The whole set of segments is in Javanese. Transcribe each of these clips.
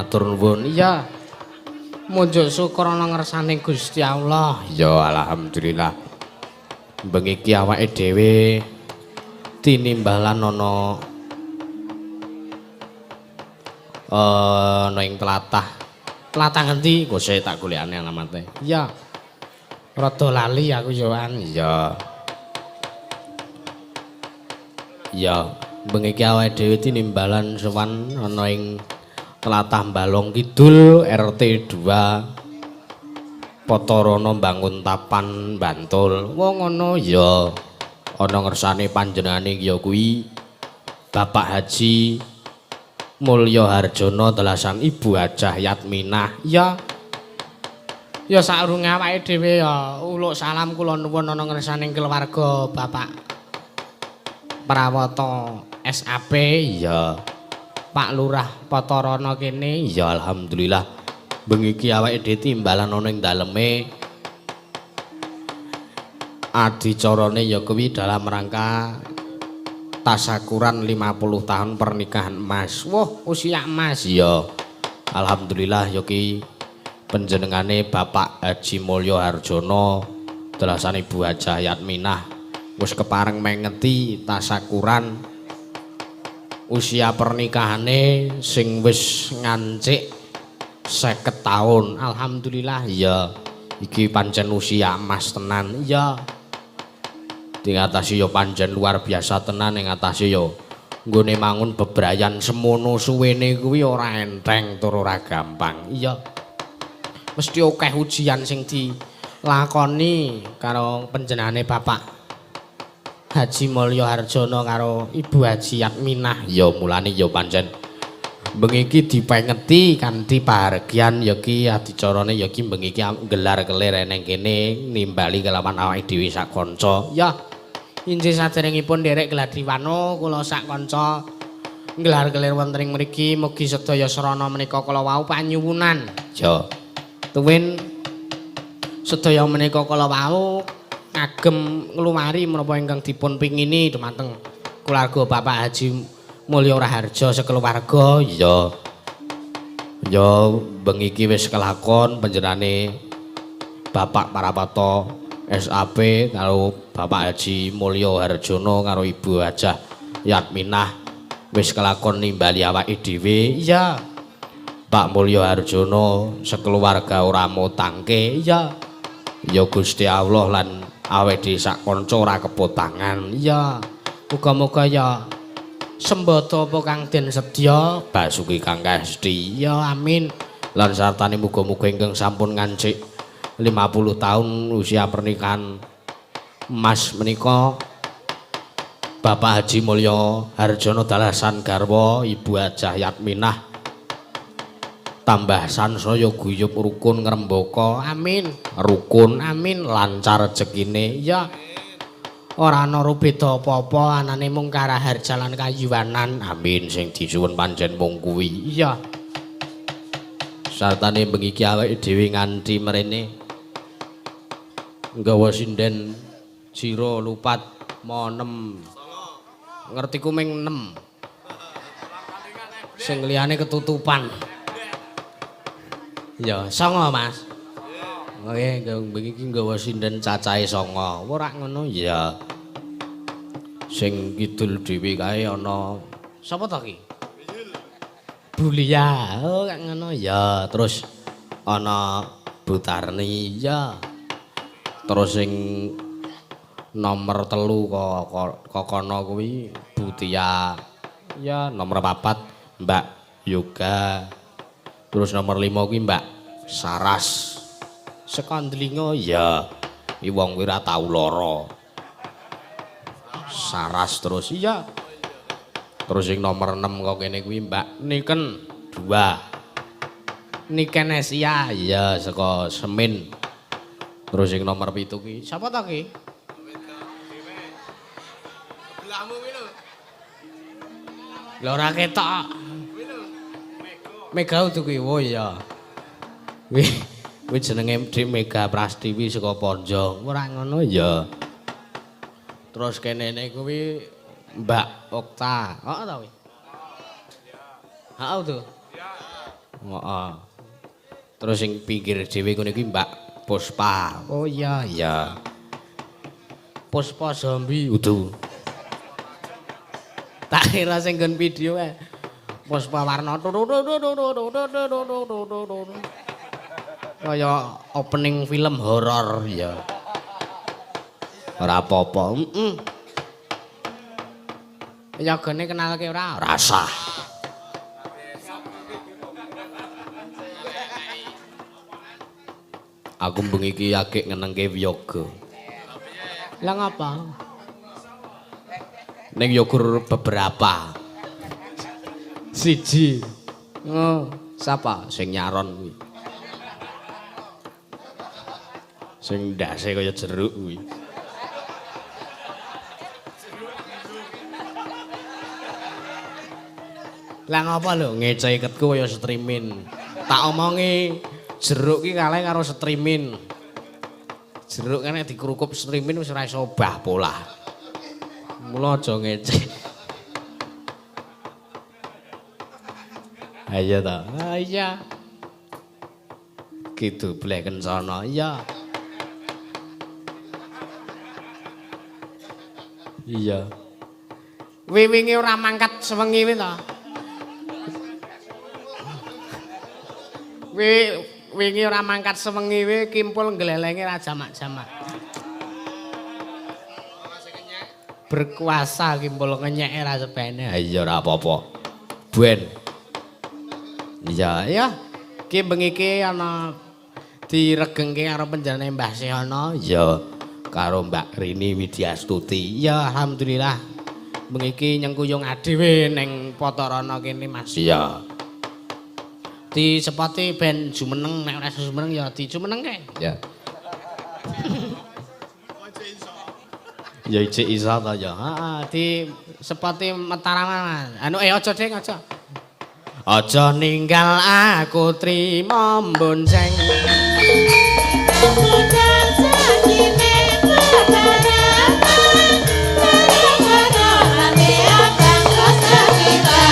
matur nuwun. Iya. Munjuk syukur ana ngersane Gusti Allah. Ya alhamdulillah. Bengi iki awake dhewe tinimbalan ana ing tlatah. Tlatah ngendi? Kok sik tak golekane alamate. Iya. Rada lali aku yoan. Iya. Iya, bengi iki awake dhewe tinimbalan sowan ana ing tlatah Balong Kidul RT 2 Potorana Bangun Tapan Bantul. Wong ngono ya. Ana ngersane panjenengane ya kuwi Bapak Haji Mulya Harjono telasan Ibu Hajah Yatminah. Ya. Ya saurunge awake dhewe ya uluk salam kula nuwun ana ngersane keluarga Bapak Prawata SAP ya Pak Lurah Potorana kene ya alhamdulillah bengi iki awake dhewe timbalan ana ing daleme adicarane ya kuwi dalam rangka tasakuran 50 tahun pernikahan emas. Wah, usia emas ya. Alhamdulillah ya ki panjenengane Bapak Haji Mulya Harjono telasan Ibu Hajah Yatminah wis kepareng mengeti tasakuran usia pernikahane sing wis ngancik 50 tahun. Alhamdulillah ya iki pancen usia emas tenan ya. Dingatasi ya pancen luar biasa tenan ing atase ya nggone mangun bebrayan semono suwene kuwi ora enteng tur ora gampang. Iya. Mesti akeh ujian sing dilakoni karo panjenengane Bapak Haji Mulya Harjono karo Ibu Haji Yatminah. Ya mulane ya pancen bengi iki dipengeti kanthi pahargyan ya ki adicarane ya ki bengi iki gelar kelir eneng kene nimbali kelawan awake dhewe sak kanca. Ya injih saderengipun nderek Gladiwano kula sak kanca gelar kelir wonten ing mriki mugi sedaya srana menika kala wau panyuwunan. Ya. Tuwin sedaya menika kala wau kagem ngluwari menapa ingkang dipun pingini dumateng keluarga Bapak Haji Mulya Raharja sekeluarga. Ya. Ya bengi iki wis kelakon panjenengane Bapak Parapata SAP karo Bapak Haji Mulya Harjono karo Ibu Hajah Yatminah wis kelakon nimbali awake dhewe. Iya. Pak Mulya Harjono sekeluarga ora mutangke. Iya. Ya Gusti Allah lan awake dhewe sak kanca ora kepotangan. Iya. Muga-muga ya sembada apa kang den sedya basuki kang kesti. Ya amin. Lan sartane muga-muga ingkang sampun ngancik 50 tahun usia pernikahan emas menika Bapak Haji Mulya Harjono dalasan garwa Ibu Hajah Yatminah tambah sansaya guyub rukun ngrembaka. Amin. Rukun amin lancar rezekine. Ya. Ora ana beda apa-apa anane mung karaharja lan kayuwanan. Amin sing disuwun pancen mung kuwi. Iya. Sartane bengi iki awake dhewe nganti mrene nggawa sinden jiro lupat monem. Ngerti kuming 6. Sing liyane ketutupan. Ya, 9, Mas. Oke, bengi iki nggawa sinden cacahe 9. Ora ngono ya. Sing kidul dhewe kae ana sapa to ki? Bulia. Oh, kak ngono ya. Terus ana Butarni ya. Terus sing nomor 3 kok kono kuwi Butia. Ya, nomor 4 Mbak Yoga. Terus nomor 5 kuwi Mbak Saras. Sekandlinga ya. I wong kuwi ora tau lara. Saras terus iya. Terus sing nomor 6 kok kene kuwi Mbak Niken 2. Niken Asia ya saka Semin. Terus sing nomor 7 ki sapa ta ki? Sebelahmu kuwi lho. Lha ora ketok. Mega utuh kuwi. Oh iya. Kuwi jenenge Dik Mega Prastiwi saka Ponjong. Ora ngono ya. Terus kenene kuwi Mbak Okta. Heeh ta kuwi? Heeh tuh. Heeh. Terus sing pinggir dhewe ngene iki Mbak Puspa. Oh iya iya. Puspa zombie udu. Tak kira sing nggon video ae. Puspa warna kaya opening film horor ya. Ora apa-apa. Yogane kenalke ora? Rasa. Aku bengi iki akeh ngenengke yoga. Lah ngapa? Ning yogur beberapa. Siji. Oh, sapa sing nyaron kuwi? Sing ndase kaya jeruk kuwi. Lah ngapa lho ngece iketku kaya streamin. Tak omongi jeruk ki kalih karo streamin. Jeruk kan nek dikrukup streamin wis ora iso obah pola. Mula aja ngece. Ayo ta. Ah iya. Gitu blek kencana. Iya. Iya. Wingi ora mangkat sewengi kuwi ta. Wingi ora mangkat sewengi we kimpul glelenge ra jamak-jamak. Berkuasa kimpul ngenyeke ra sepene. Ha iya ora apa-apa. Buen. Iya ya. Ki bengi iki ana diregengke karo penjenengan Mbah Sehono. Ya karo Mbak Rini Widyastuti. Ya alhamdulillah. Bengi iki nyengkuyung adewe ning Patarana kene Mas. Iya. Disepoti ben jumeneng nek ora jumeneng ya dijumenengke. Ya. Ya ijek isa ta ya. Heeh, disepoti Mataraman. Anu aja Ding aja. Aja ninggal aku trima bonceng. Aku janjine Mataraman. Ora ame abang kosakita.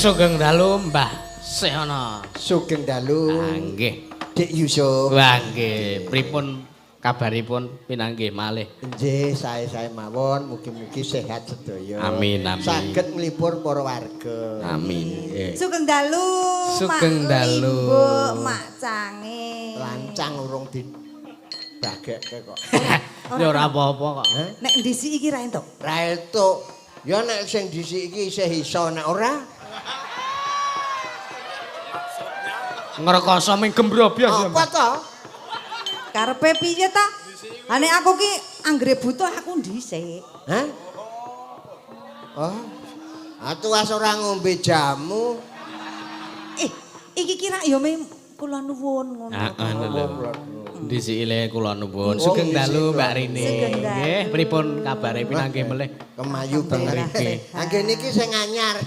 Sugeng dalu Mbah Sehono. Sugeng dalu. Nggih. Dik Yusuf. Wah nggih, pripun kabaripun pinanggih malih? Nggih, sae-sae mawon, mugi-mugi sehat sedaya. Amin amin. Saged melipur para warga. Amin. Sugeng dalu. Sugeng dalu. Mbok Mak Cange. Lancang urung dibagekke kok. Ya ora apa-apa kok. Nek ndisi iki ra entuk. Ra entuk. Ya nek sing dhisik iki isih iso nek ora Ngrekoso ming gembrobyos. apa to? Karepe piye ta? Ha nek aku ki anggere butuh aku ndhisik. Hah? Oh. Atuwas ora ngombe jamu. Iki kira ya kula nuwun ngono. Heeh. Disiki kula nuwun. Sugeng dalu Mbak Rini. Nggih, pripun kabare pinanggih melih? Kemayu banget. Nggih niki sing anyar.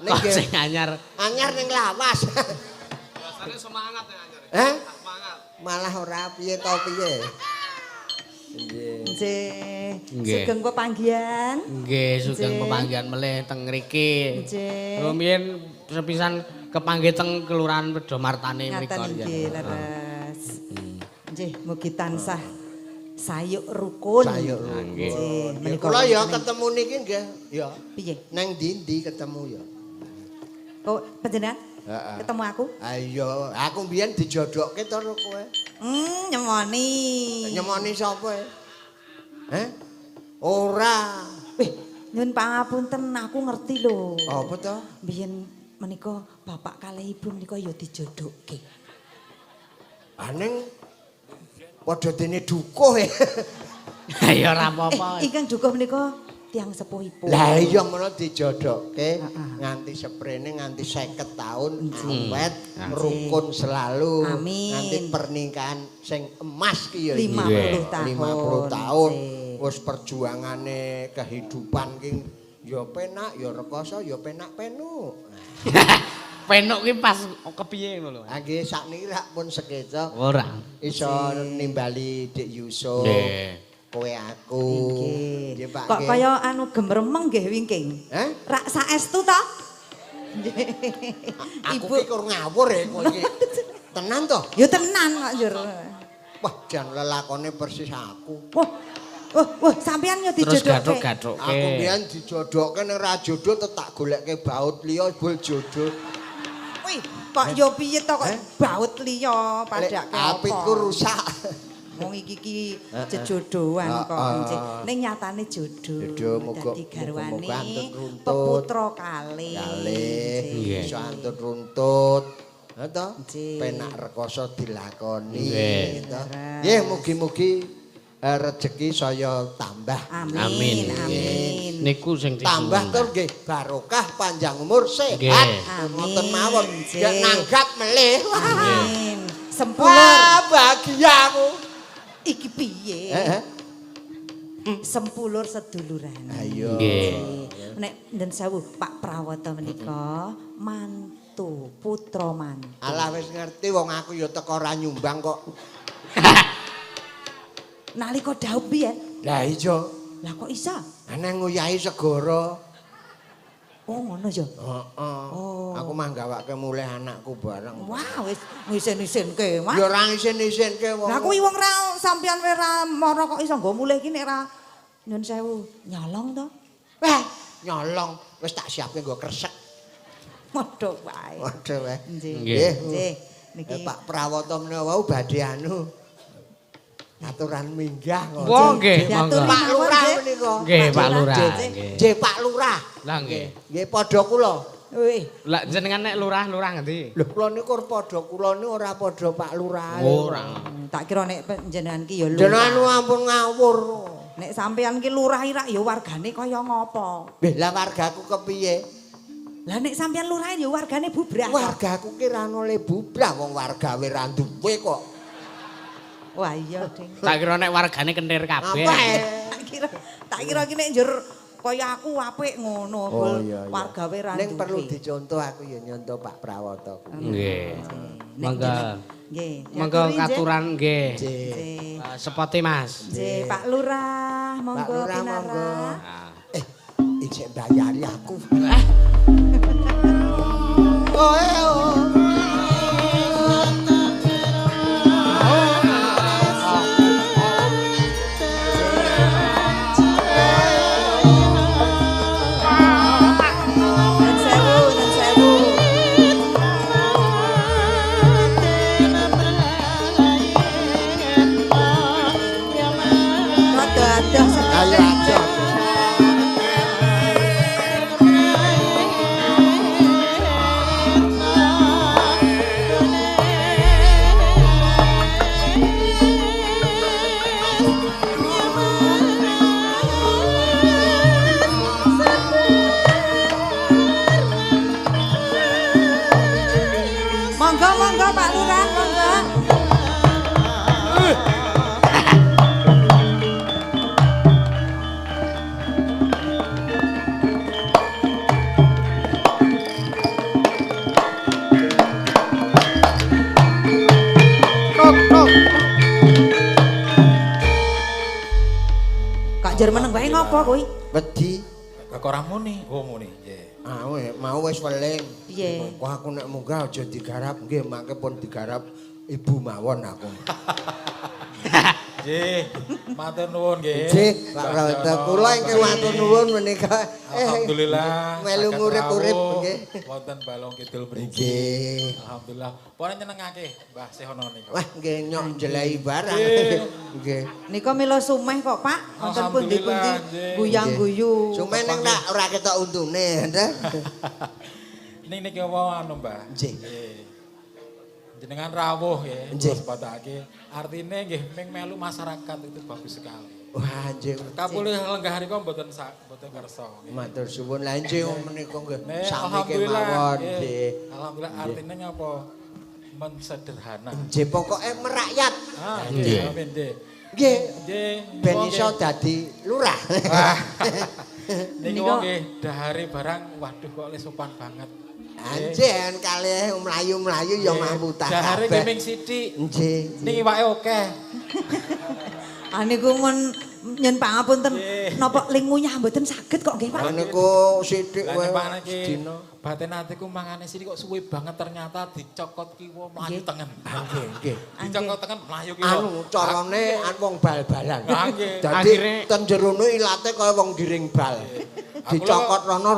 Kok sing anyar? Anyar ning lawas. Biasane semangat nek anyar. Hah? Semangat. Malah ora piye to piye. Nggih. Sugeng pepanggihan. Nggih, sugeng pepanggihan melih teng mriki. Nggih. Rumiyin sepisan kepanggih teng Kelurahan Wedomartani mriku. Ngaten nggih, leres. Nggih, mugi tansah sayuk rukun. Sayuk rukun. Nggih. Kula ya ketemu niki nggih, ya. Piye? Nang ndi ketemu ya. Kok panjenengan? Heeh. Ketemu aku? Ayo, aku mbiyen dijodokke to karo kowe. Nyemoni. Nyemoni sapa? Heh? Ora. Nyun pangapunten, aku ngerti lho. Apa to? Biyen menika bapak kalih ibu menika ya dijodokke. Aning padha dene dukuh. Ya ora apa-apa. Ingkang duka menika tiyang sepuhipun. Lah iya ngono dijodokke nganti seprene nganti 50 tahun awet rukun selalu Amin. nganti pernikahan sing emas ki ya 50 tahun. 50 tahun wis perjuangane kehidupan ki ya penak ya rekoso ya penak penu. Penuk ki pas kepiye ngono lho. Ha nggih sakniki rak pun sekeca Ora. iso nimbali Dik Yusuf. Nggih. Kowe aku. Nggih Pak. Kok kaya anu gemremeng nggih wingking. Rak saestu to? Aku ki kur ngawur ya kowe iki. Tenan to? Ya tenan kok njur. Wah, jan lelakone persis aku. Wah, sampean yo Terus dijodohke. gathuk-gathukke. Aku mbiyen dijodohke ning ra jodoh tak goleke baut liya bul jodoh. Wih, kok yo piye to kok baut liya padake apa? Apitku rusak. Wong iki jejodohan kok nggih. Ning nyatane jodoh. Jodoh muga Dadi garwane muga antut runtut. peputra kalih. Kalih iso antut runtut. Ha to? Nggih. Penak rekoso dilakoni. Nggih. To. Nggih mugi-mugi rezeki saya tambah. Amin. Amin. Niku sing Tambah tur nggih barokah panjang umur sehat. Nggih. Ngoten mawon. Nggih. Nggih nanggap melih. Amin. Sempulur. Wah, bahagia aku. Iki piye? Sempulur seduluran. Ayo. Nggih. Nek den sewu Pak Prawata menika mantu putra mantu. Alah wis ngerti wong aku ya teko ora nyumbang kok. Nalika dawuh biyen, Lah iya. lah kok iso? Ana nguyahi segara. Oh ngono ya. Heeh. Oh. Aku mah gawake mulih anakku bareng. Wah wis ngisin-isinke, Mas. Ya ora isin-isinke wong. Lah kuwi wong ra sampean ora mara kok iso nggo mulih iki nek ra nyun sewu nyolong to. Wah, nyolong wis tak siapke nggo kresek. Waduh wae. Waduh weh. Nggih. Nggih. Nggih. Niki Pak Prawata menawa wau badhe anu aturan minggah ngono. Wah, nggih, Diatur monggo. Pak mawon, Lurah nggih. menika. Nggih, Pak Lurah. Nggih. Nggih. Nggih, Pak Lurah. Lah nggih. Nggih, padha kula. Wih, Lah jenengan nek lurah ngendi? Lho kula niku padha kula niku ora padha Pak Lurah. Ora. tak kira nek panjenengan ki ya lurah. Jenengan ampun ngawur. Nek sampean ki lurah ira ya wargane kaya ngopo? Nggih, lah wargaku kepiye? Lah nek sampean lurah ya wargane bubrah. Wargaku ki ra oleh bubrah wong wargawe ra duwe kok. Wah iya, Ding. Tak kira nek wargane kentir kabeh. Apa Tak kira ki nek njur kaya aku apik ngono, Oh, Bul. iya, iya. Wargawe ra Ning duwe. perlu dicontoh aku ya nyontoh Pak Prawata. Nggih. Nek Mangga. Nggih. Mangga diaturi, katuran nggih. Nggih. Nggih. Sepote Mas. Nggih, Pak Lurah, monggo Lurah, monggo. pinarah. Nah. Isik bayari aku. Nun sewu, nun sewu. Rada adoh Ayo aja. Monggo monggo Pak Lurah, monggo. Kak jar meneng wae ngopo kuwi? Wedi. Kok ora muni? Oh muni, nggih. Ah mau wis weling. Piye? Kok aku nek munggah aja digarap nggih mangke pun digarap ibu mawon aku. Nggih, matur nuwun nggih. Nggih, Pak Prawata kula ingkang matur nuwun menika. Alhamdulillah. Melu saged ngurip-urip rawuh nggih. Wonten Balong Kidul mriki. Nggih. Alhamdulillah. Pun nyenengake Mbah Sehono niku. Wah, nggih nyok njelahi barang. Nggih. Nggih. Nika mila sumeh kok, Pak. Wonten pundi-pundi Alhamdulillah, nggih. guyang-guyu. Cuma ning nak ora ketok untune, nggih. Ning niki apa anu Mbah? Nggih. Jenengan rawuh ya, Nggih. terus patake. Artine nggih ming melu masyarakat itu bagus sekali. Wah, nggih. Kapulih lenggah rika mboten kersa. Matur suwun. Lah nggih menika nggih Nih, sami alhamdulillah. kemawon nggih. nggih. Alhamdulillah artinya ngapa? Mensederhana. Nggih pokoke merakyat. Nggih. Amin nggih. Nggih. Nggih. Ben iso dadi lurah. Niki wong nggih dahare barang waduh kok le sopan banget. Anjen kalih mlayu-mlayu ya mamutah Dahare kabeh. nggih ming sithik. Nggih. Niki iwake akeh. Niku mun nyen pangapunten napa ling nguyah mboten saged kok nggih Pak. Niku sithik Lah wae nyepakne iki sedina. batin atiku mangane sithik kok suwe banget ternyata dicokot kiwa mlayu tengen. Nggih, nggih. Dicokot tengen mlayu kiwa. Anu carane wong bal-balan. Nggih. Dadi ten jerone ilate kaya wong giring bal. Dicokot rono.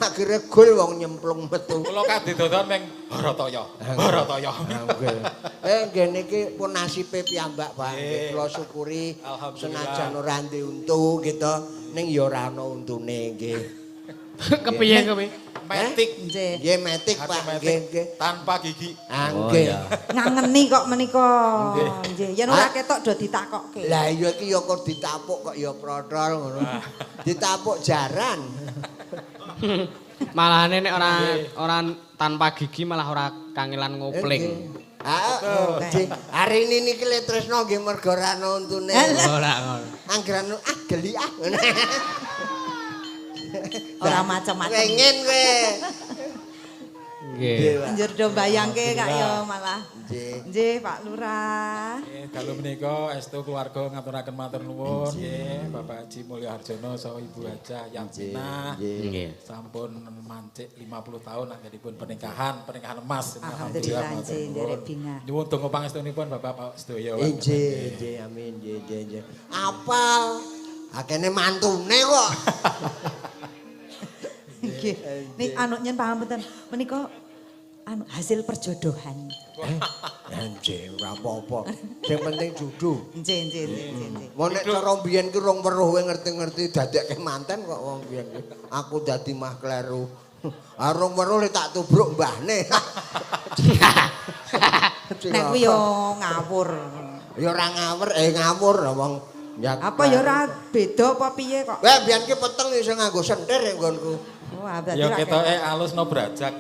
Akhire gol wong nyemplung metu. Kula kadhe dodon ming Harataya. Harataya. Nggih. Nggih niki pun nasibe piyambak Pak. Nggih kula syukuri Alhamdulillah. senajan ora ndek untu gitu ning ya ora ana untune nggih. Kepiye kowe? Metik. Nggih. Nggih metik Pak. Nggih, nggih. Tanpa gigi. Nggih. Ngangeni kok menika. Nggih, yen ora ketok do ditakokke. Lah iya iki ya kok ditapuk kok ya protol ngono. Ditapuk jaran. Malahane nek ora tanpa gigi malah ora kangelan ngopling. Nggih. Hari ini niki le tresno nggih mergo ora ana untune. Ora ngono. Anggeran geli ah. Ora macam-macam. Pengen kowe. Nggih. Njur do bayangke kak ya malah. Nggih. Nggih Pak Lurah. Nggih, dalu menika estu keluarga ngaturaken matur nuwun nggih Bapak Haji Mulya Harjono saha Ibu Haja Yamina. Nggih. Sampun mancik 50 tahun anggenipun pernikahan emas. Alhamdulillah nggih nderek bingah. Nyuwun donga pangestunipun Bapak sedaya. Nggih, amin nggih. Apal. Akene mantune kok. Nggih. Nik anu nyen pangapunten menika anu hasil perjodohan. Anjing ora apa-apa. Sing penting judu. Nggih. Mau nek cara mbiyen ki rong weruh kowe ngerti-ngerti dadekke manten kok wong mbiyen ki. Aku dadi mah kleru. Rong weruh le tak tubruk mbahne. Nek kuwi yo ngawur. Ya ora ngawur wong. Apa ya ora beda apa piye kok? Wah, mbiyen ki peteng iso nganggo sentir nggonku. Wah, berarti Ya ra ketoke alus no brajak.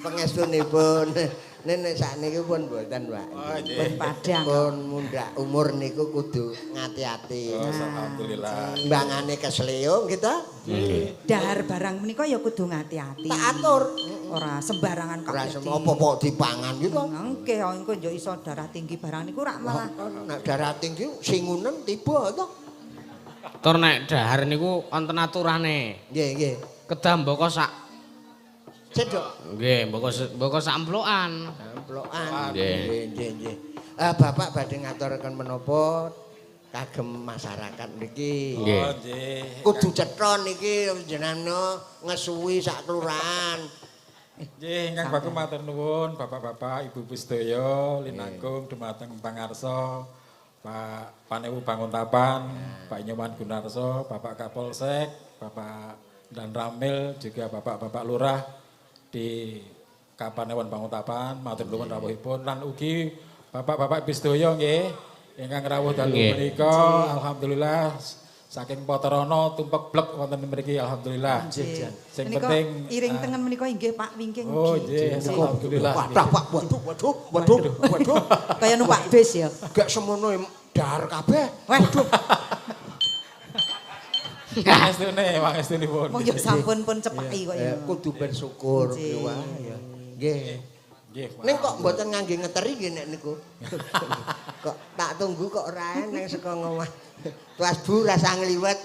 Pengestunipun. Nek sakniki pun mboten, Pak. pun padang. Pun mundhak umur niku kudu ngati-ati. Alhamdulillah. Mbangane kesleo gitu. Dahar barang menika ya kudu ngati-ati. Tak atur. Ora sembarangan Ora kabeh. apa-apa dipangan gitu. Nggih, engko yo iso darah tinggi barang niku rak malah Nek darah tinggi singunen tiba to. Tur nek dahar niku wonten aturane. Nggih. Kedah mboko sak Cedok. nggih, mboko sak amplokan. Amplokan. Nggih. Nggih. Bapak badhe ngaturaken menapa kagem masyarakat niki. Nggih. Oh nggih. Kudu cetha niki jenengan ngesuwi sak kelurahan. Nggih, ingkang bagus matur nuwun Bapak-bapak, Ibu-ibu sedaya linangkung dumateng pangarsa Pak Panewu Banguntapan, Pak Nyoman Gunarso, Bapak Kapolsek, Bapak Dan Ramil, juga Bapak-bapak Lurah di Kapanewon Banguntapan, matur nuwun rawuhipun lan ugi Bapak-bapak Ibu sedaya nggih ingkang rawuh dalu menika alhamdulillah saking Potorono tumpek blek wonten mriki alhamdulillah. Sing menika penting iring tengen menika inggih Pak wingking. Oh nggih, alhamdulillah. Wadah Pak, waduh. Kaya numpak bis ya. Gak semono dahar kabeh. Waduh, Pangestunipun. mong yo sampun pun cepeki kok ya. Kudu bersyukur Nggih. kuwi wae ya. Nggih. Nggih. Ning kok mboten ngangge ngeteri nggih nek niku. Kok tak tunggu kok ora nang saka ngomah. Tuas Bu rasa ngliwet.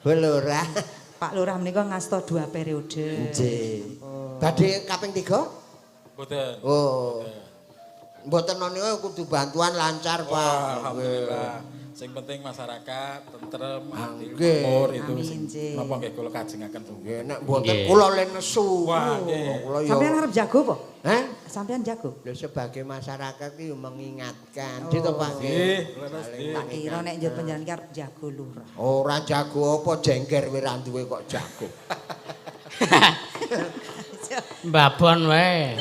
Lurah. Pak Lurah menika ngasta 2 periode. Nggih. Badhe kaping 3? Mboten. Oh. Mboten niku kudu bantuan lancar, Pak. Alhamdulillah. Sing penting masyarakat tentrem, ati Nggih. makmur itu Amin, sing nggih. napa nggih kula kajengaken Nggih, sungguh. nek mboten Nggih. kula le nesu. Wah, nggih. Kula ya. Sampeyan arep jago apa? Hah? Sampeyan jago? Lho sebagai masyarakat iki mengingatkan. Gitu Pak. Nggih, leres nggih. Tak kira nek njur panjenengan ki arep jago Lurah. Ora jago apa jengger kowe ra duwe kok jago. Babon wae.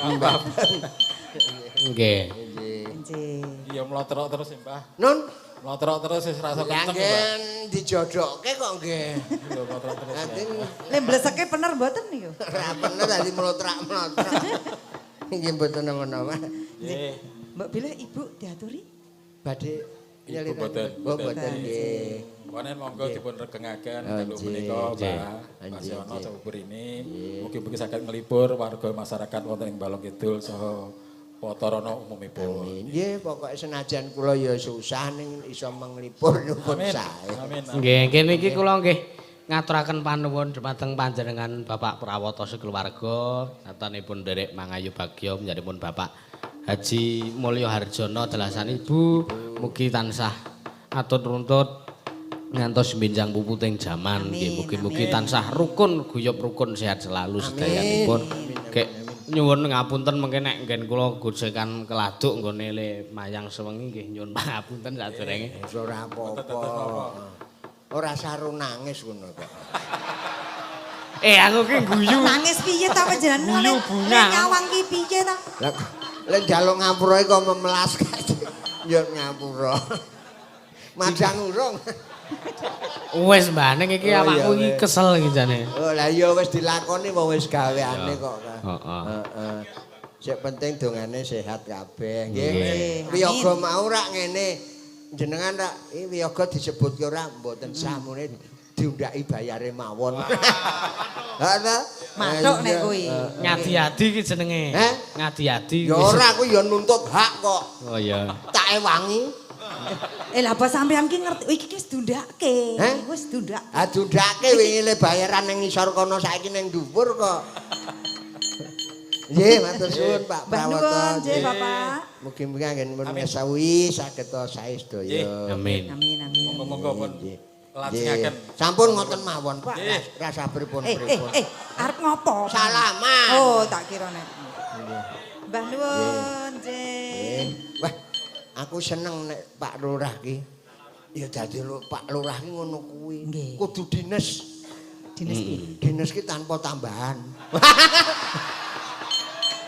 Nggih. Nggih. Nggih. Iya mlotrok terus ya, Mbah. Nun, Lotrok terus wis rasa Lah kenceng, Mbak. ngen dijodokke kok nggih. Lho, lotrok terus. Nanti Le bleseke bener mboten niku. ora bener tadi melotrak-melotrak. Nggih mboten napa-napa. Nggih. Mbak Bila ibu diaturi? Badhe Ibu boten. Oh boten nggih. Ponen monggo dipun regengaken Oh, dalu nggih. menika Nggih. Mbak. Mas Nggih, Yono nggih. Cawubur ini mugi-mugi saged nglipur warga masyarakat wonten ing Balong Kidul saha Potorana umumipun. Amin. Nggih, pokoke senajan kula ya susah ning iso menglipur nyuwun Amin. sae. Amin. Nggih, kene iki kula nggih ngaturaken panuwun dumateng panjenengan Bapak Prawata sekeluarga, satanipun nderek mangayu bagya menjadipun Bapak Haji Mulyo Harjono dalasan Ibu, mugi tansah atut runtut ngantos benjang puputing jaman nggih, mugi-mugi tansah rukun guyub rukun sehat selalu sedayanipun. Kek nyuwun ngapunten mengke nek nggen kula gojekan keladuk nggone le mayang sewengi nggih nyuwun pangapunten sadurunge. Wis ora apa-apa. Ora saru nangis ngono kok. Aku ki guyu. Nangis piye ta panjenengan? Guyu bunga. Nyawang ki piye ta? Lah lek njaluk ngapura kok memelas kae. Ya ngapura. Madang urung. Wis mbane iki Oh, awakmu iya, iki wis. kesel iki jane. Oh lah ya wis dilakoni wong wis gaweane kok. Heeh. Heeh. Sing penting dongane sehat kabeh Nggih. nggih. Wiyaga mau rak ngene. Jenengan rak wiyaga disebutke ora mboten sah mune diundhaki bayare mawon. Heeh ta? Matuk nek kuwi. Ngadi-adi iki jenenge. Heh? Ngadi-adi. Ya ora aku ya nuntut hak kok. Oh iya. Tak ewangi. Lah apa sampean ki ngerti iki wis dundake. Heh? Wis dundak. Adundake wingi le bayaran ning ngisor kono saiki ning dhuwur kok. Nggih, matur suwun Pak Mbah nuwun, Prawata. nggih Bapak. Mugi-mugi anggen pun ngesawi saged sae sedaya. Amin. Amin amin. Monggo-monggo pun Nggih. lajengaken. Sampun ngoten mawon Pak. Rasa pripun. Arep ngopo? Salaman. Oh, tak kira nek. Mbah nuwun, nggih. Wah, aku seneng nek Pak Lurah ki. Ya dadi Pak Lurah ki ngono kuwi. Nggih. Kudu dinas. Dinas piye? Dinas ki tanpa tambahan.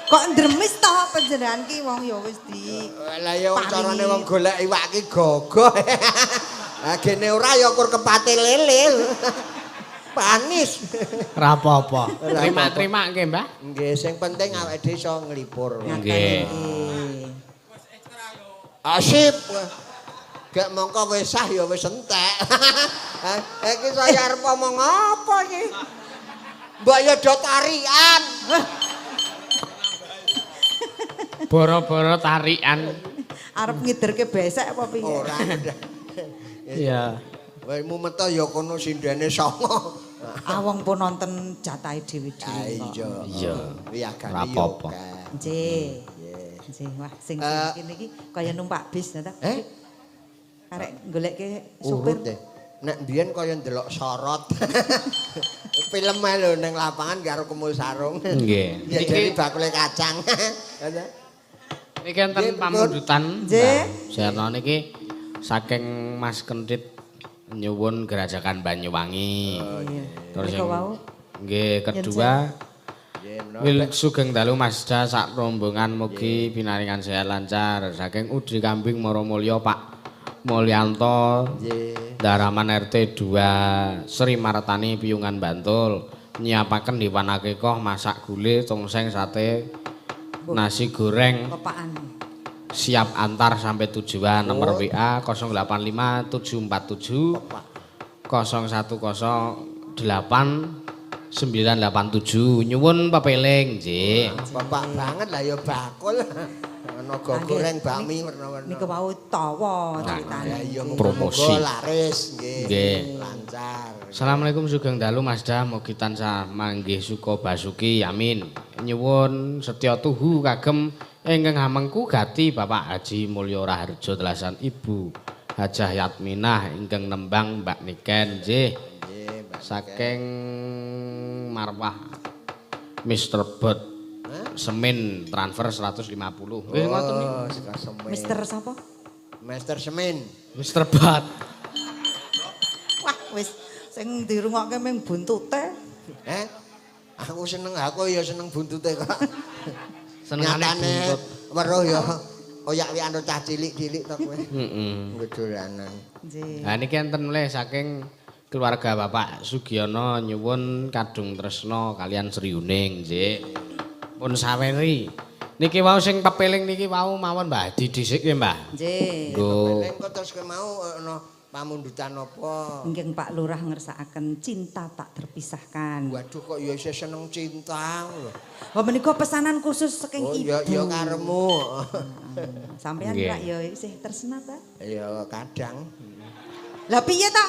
Kok ndremis to panjenengan ki wong ya wis di Lah ya wong Paringi. carane wong golek iwak ki gogoh. Lah gene ora ya kur kepate lele. Panis. Ora apa-apa. Ora Terima-terima nggih, Mbah. Nggih, sing penting awake dhewe iso nglipur. Nggih. Asip. Gek mongko wis sah ya wis entek. Iki saya arep ngomong apa iki? Mbok ya do tarian. Boro-boro tarikan. arep ngiderke besek apa piye? Ora. Iya. Wae mumet ya kono sindene songo. Awong pun nonton jatahe dhewe-dhewe kok. Iya. Iya. Wiyagane Ora yo. apa-apa. Nggih. Nggih, wah sing kene iki kaya numpak bis ta. Arek goleke supir. Urut deh. Nek mbiyen kaya ndelok sorot. Film ae lho ning lapangan karo Kumul Sarung. Nggih. Ya jadi bakule kacang. Niki enten pamundutan. Nggih. Sarana niki saking Mas Kentit nyuwun Gerajakan Banyuwangi. Terus Niku wau. nggih kedua Wil sugeng dalu Masda sak rombongan mugi pinaringan sehat lancar saking Udri Kambing Maromulya Pak Mulyanto Daraman RT 2 Sri Martani Piyungan Bantul nyiapaken Dewan Akikoh masak gule tongseng sate nasi goreng Kepaan. siap antar sampai tujuan nomor WA 085 747 0108 987 nyuwun pepeling nggih. Bapak banget lah ya bakul. Ana goreng bakmi werna-werna. Niku wau tawa Ya ceritane. iya Promosi. muga laris nggih. Nggih. Lancar. Assalamualaikum sugeng dalu Masda mugi tansah manggih suka basuki amin. Nyuwun setya tuhu kagem ingkang hamengku gati Bapak Haji Mulyo Raharjo telasan Ibu Hajah Yatminah ingkang nembang Mbak Niken nggih. Saking Marwah Mr. Bot Semin transfer 150. Nggih ngoten niku. Oh, suka semen. Mister sapa? Master Semin. Mr. Bot. Wah, wis sing dirungokke ming buntute. Aku seneng, aku ya seneng buntute kok. Senengane Nyatane buntut. weruh ya oyak-oyak anu cah cilik-cilik to kowe. Heeh. Dolanan. Nggih. Lah niki enten mulih saking keluarga Bapak Sugiono nyuwun kadung tresna kalian Sri Yuning, nggih. Pun saweri. Niki wau sing pepeling niki wau mawon Mbah Hadi dhisik nggih, Mbah. Nggih. Nggo Peleng kok terus kowe mau ana pamundutan apa? Inggih Pak Lurah ngersakaken cinta tak terpisahkan. Waduh kok ya isih seneng cinta lho. Oh menika pesanan khusus saking Oh ibu. ya karemu. Sampeyan Nggih. rak ya isih tresna ta? Ya kadang. Lah piye ta?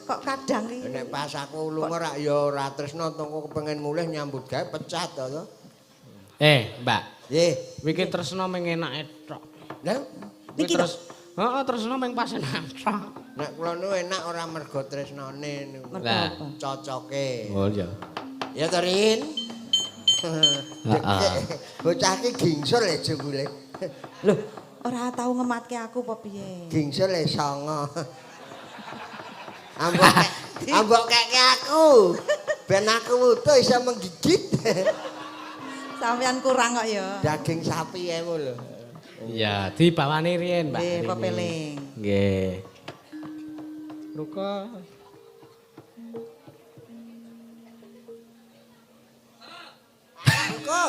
Kok kadang iki? Nek pas aku lunga rak ya ora tresno tengko kepengin mulih nyambut gawe pecat to. Mbak, Nggih. iki tresna mung enake tok. Lah Niki Terus heeh tresna mung pas enak tok. nek kula nu enak ora mergo tresnane niku. Mergo Lah. apa? Cocoke. Oh iya. Ya to Rin. Heeh. Bocah iki gingsul ya jebule. Loh, ora tau ngematke aku apa piye? Gingsul ya songo. Ambok keke aku. Ben aku wutuh iso menggigit. Sampeyan kurang kok ya. Daging sapi emu lho. Iya, dibawani riyen, Mbak. Nggih, Rini. pepeling. Nggih. Ruko. Engko.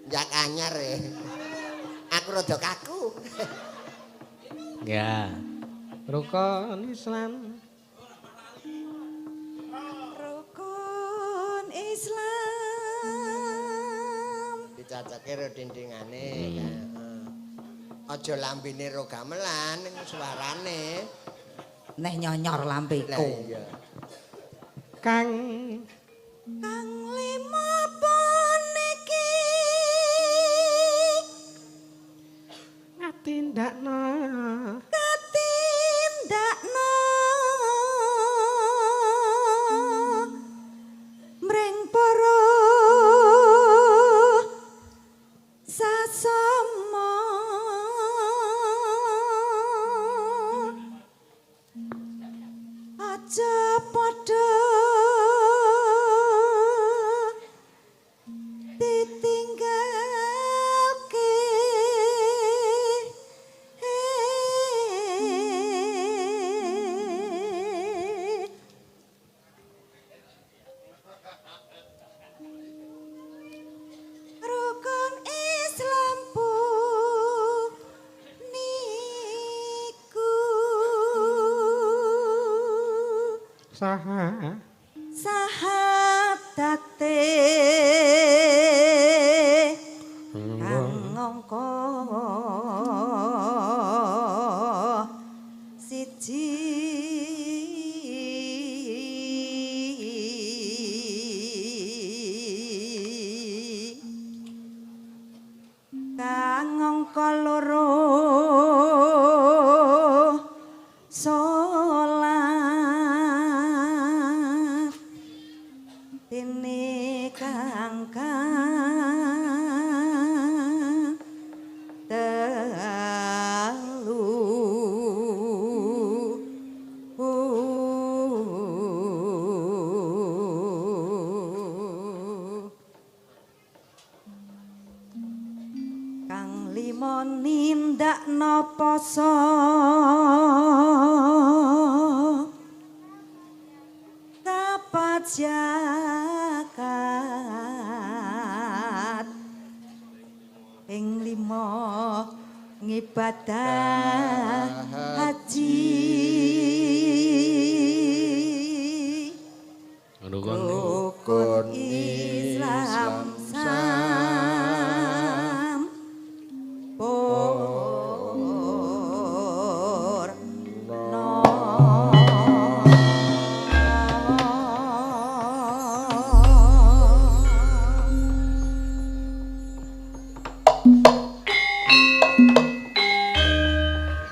Jak anyar ya. Aku rada kaku. Ya. Rukun Islam. Rukun Islam. Dicacake ro dindingane kan. Aja lambene ro gamelan ning suarane. Neh nyonyor Lah lambeku. iya. Kang Kang lima puniki ngatindakna katindakna mring para sasama aja padha ditinggalke rukun Islam niku saha sahabate kang ngangka siji kang ngangka loro salat dene kang telu kang lima nindakna poso kapat zakat ping 5 ngibadah haji rukun Islam sam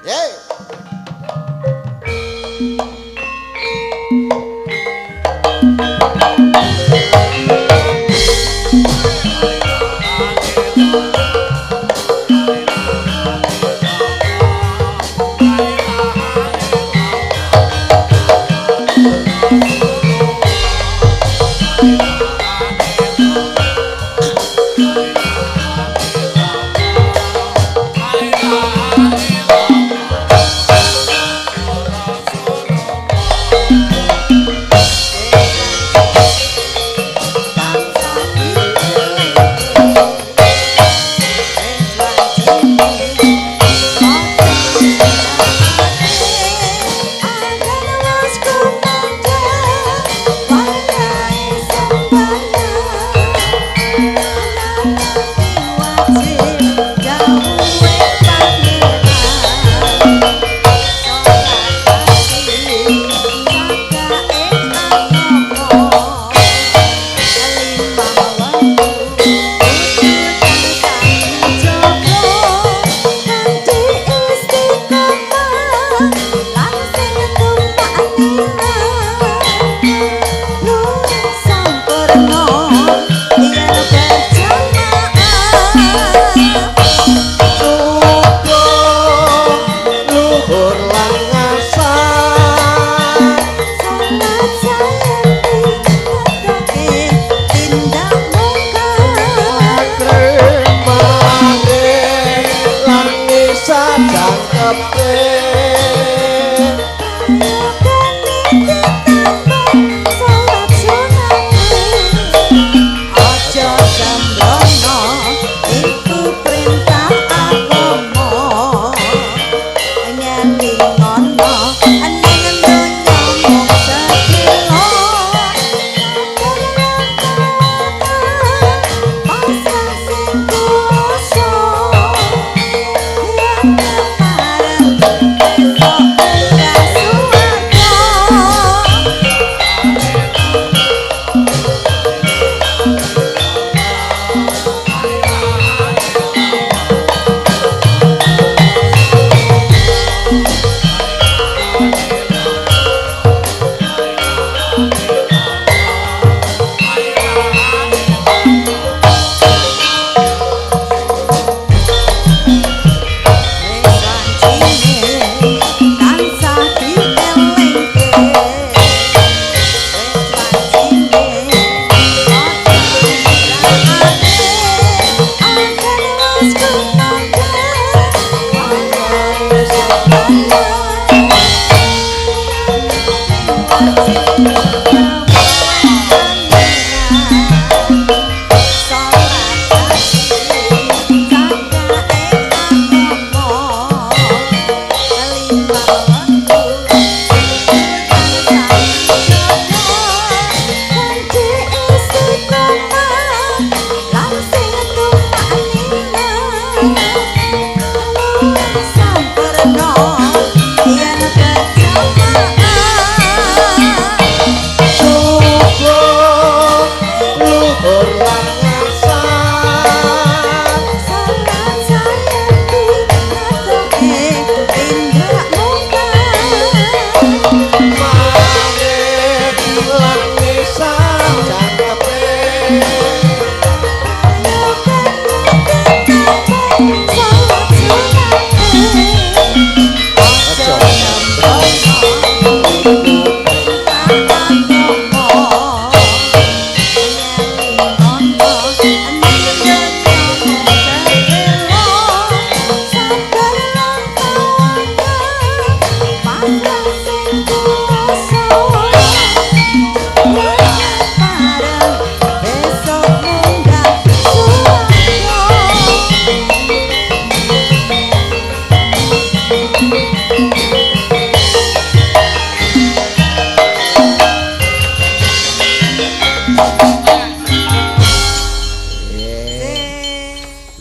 Yeay.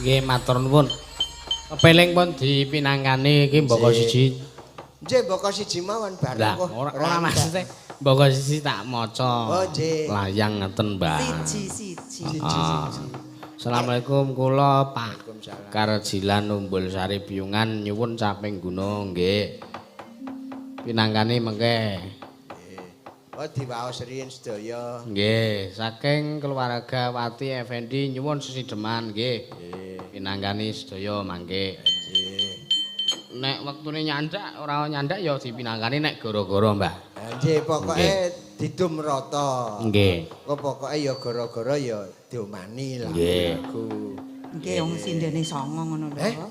Nggih matur nuwun. Kepeling pun dipinangkani iki mboko siji. Nggih, mboko siji mawon bareng Lah, kok. ora maksudnya mboko siji tak maca. Oh, nggih. Layang ngeten, Mbak. Siji. Assalamualaikum kula Pak Waalaikumsalam. Karjilan Umbul Sari Piyungan nyuwun caping gunung nggih. Pinangkani mengke. Oh, diwaos riyin sedaya. Nggih, saking keluarga Wati Effendi nyuwun sesideman nggih. Pinanggani sedaya mangke. Nek wektune nyandak ora nyandak ya dipinanggani nek gara-gara, Mbah. Nggih, pokoke didum rata. Nggih. Kok pokoke ya gara-gara ya diomani lah. Nggih. Nggih wong sindene songo ngono lho.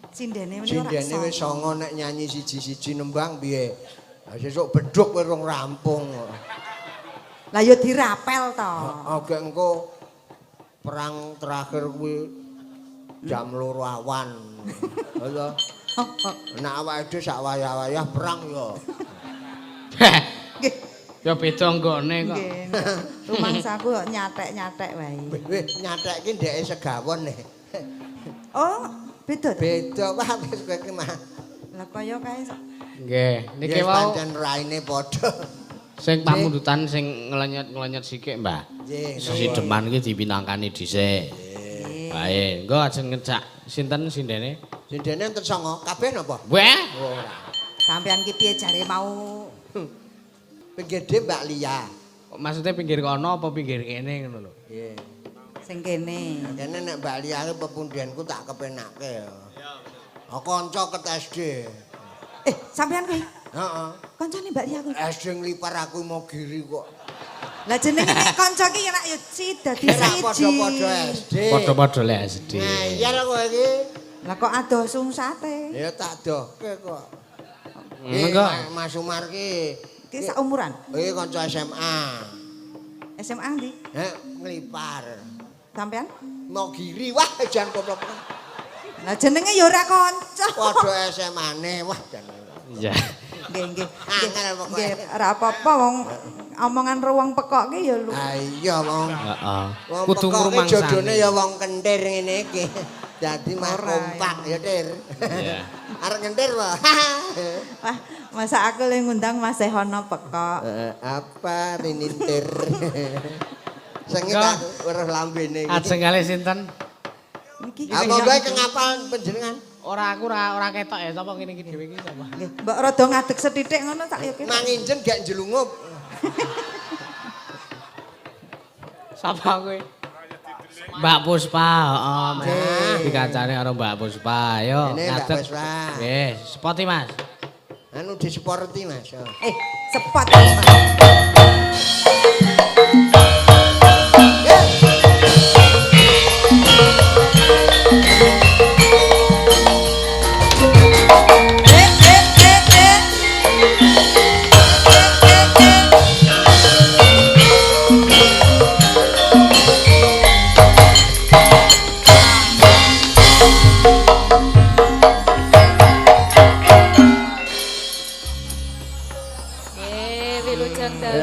Sindene meneh ora Sindene wis songo nek nyanyi siji-siji nembang piye? Sesuk bedhuk kowe rong rampung. Lah ya dirapel to. Oke engko perang terakhir kuwi jam 2 awan. Lho. Nek awake dhewe sak wayah-wayah perang ya. Nggih. Ya beda nggone kok. Nggih. Rumangsaku kok nyatek-nyatek wae. Wis nyatekke ndeke segawon nih. Oh, beda to? Beda wah wis kowe iki mah. Lah kaya kae Nggih, niki Nggih wau pancen raine padha. sing pamundutan sing ngelenyet-ngelenyet sithik, Mbah. Nggih. Sesideman iki dipinangkani dhisik. Bae, engko ajeng ngejak sinten sindene? Sindene enten songo kabeh napa? Wah, Ora. sampean ki piye jare mau Pinggir dhe Mbak Lia. maksudnya pinggir kono apa pinggir kene ngono lho. Nggih. sing kene. Kene nek Mbak Lia ki pepundianku tak kepenake ya. Kanca ket SD. Sampean kuwi Heeh. kancane Mbak Lia kuwi. SD nglipar aku mau giri kok. Lah jenenge nek kanca ki ora ya dadi Ora siji. padha-padha SD. Padha-padha le SD. Nah, iya lho kowe iki. Lah kok adoh sungsate. Ya tak dohke kok. Engko Mas Umar ki. Ki saumuran. Iki kanca SMA. SMA ndi? Nglipar. Sampean? Mau giri wah jan goblok. Lah jenenge ya ora kanca. Padha SMA-ne wah jan. iya. Nggih. Angel pokoke. Nggih, ora apa-apa wong omongan ruang pekok ki ya lu. Ah iya wong. Heeh. Wong Kudu pokoke ngrumangsani. jodone ya wong kentir ngene iki. Dadi mah kompak ya, Tir. Iya. Arek ngentir wae. Wah, masa aku le ngundang Mas Sehono pekok. Apa rinintir. Sing Enggak. tak weruh lambene iki. Ajeng kali sinten? Niki. Apa bae kengapal panjenengan? Ora aku ora ketok ya sapa kene iki dhewe iki sapa. Nggih, mbok rada ngadeg sethithik ngono tak ya. Manginjen gak jelungup. Sapa kowe? Mbak Puspa, heeh. Dikancane karo Mbak Puspa. Ayo Ini Mbak ngadeg. Puspa. Nggih, sepoti Mas. Anu disporti Mas. Sepot.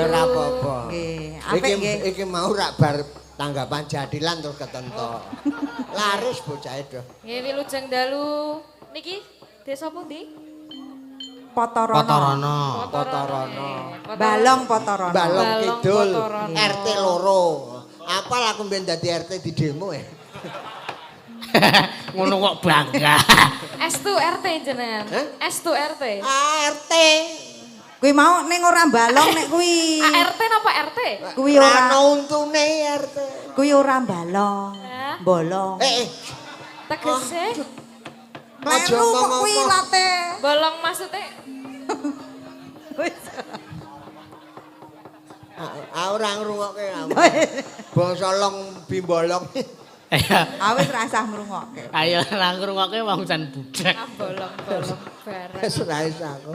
Ora apa-apa. Nggih, apik nggih. Iki mau rak bar tanggapan jadilan terus ketonto. Laris bocah itu. Nggih wilujeng dalu niki desa pundi? Potorono. Potorono. Potorono. Balong Potorono. Balong Balong Kidul. Potorono. RT loro. Apal aku mben dadi RT di demo ya. Ngono kok bangga. S2 RT jenengan. Hah? S2 RT. RT. Kuwi mau ning ora balong nek kuwi. ART napa RT? Kuwi ora. Ana untune RT. Kuwi ora balong. Hah? Bolong. Tegese Kleru kok kuwi late. bolong maksudnya Ora ngrungokke kamu. Bangsa long bimbolong. Awis ra usah ngrungokke. Ayo nang ngrungokke wong jan budhek. bolong-bolong bareng. Wis ra iso aku.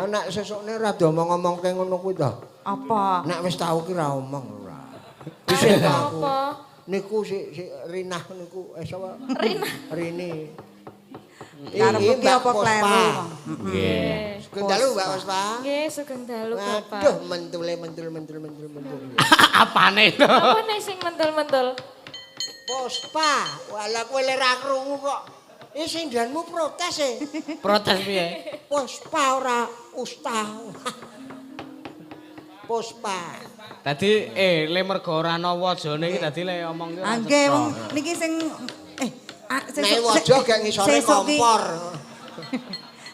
Nek sesukne ora diomong-omongke ngono kuwi to. Apa? Nek wis tau ki ra omong ora. Dhisik apa? Niku si Rinah niku sapa? Rini. Karep iki apa kleru? Nggih. Sugeng dalu Mbak Puspa. Nggih, sugeng dalu Bapak. Aduh mentul. Apane to? Apa nih sing mentul-mentul? Puspa, walah kowe lek ra krungu kok. Sindanmu protes e. Protes piye? Puspa ora usta. Puspa. Dadi le mergo ora ana wajane iki dadi le omong ki. Nggih wong niki sing Nek waja gak ngisore kompor.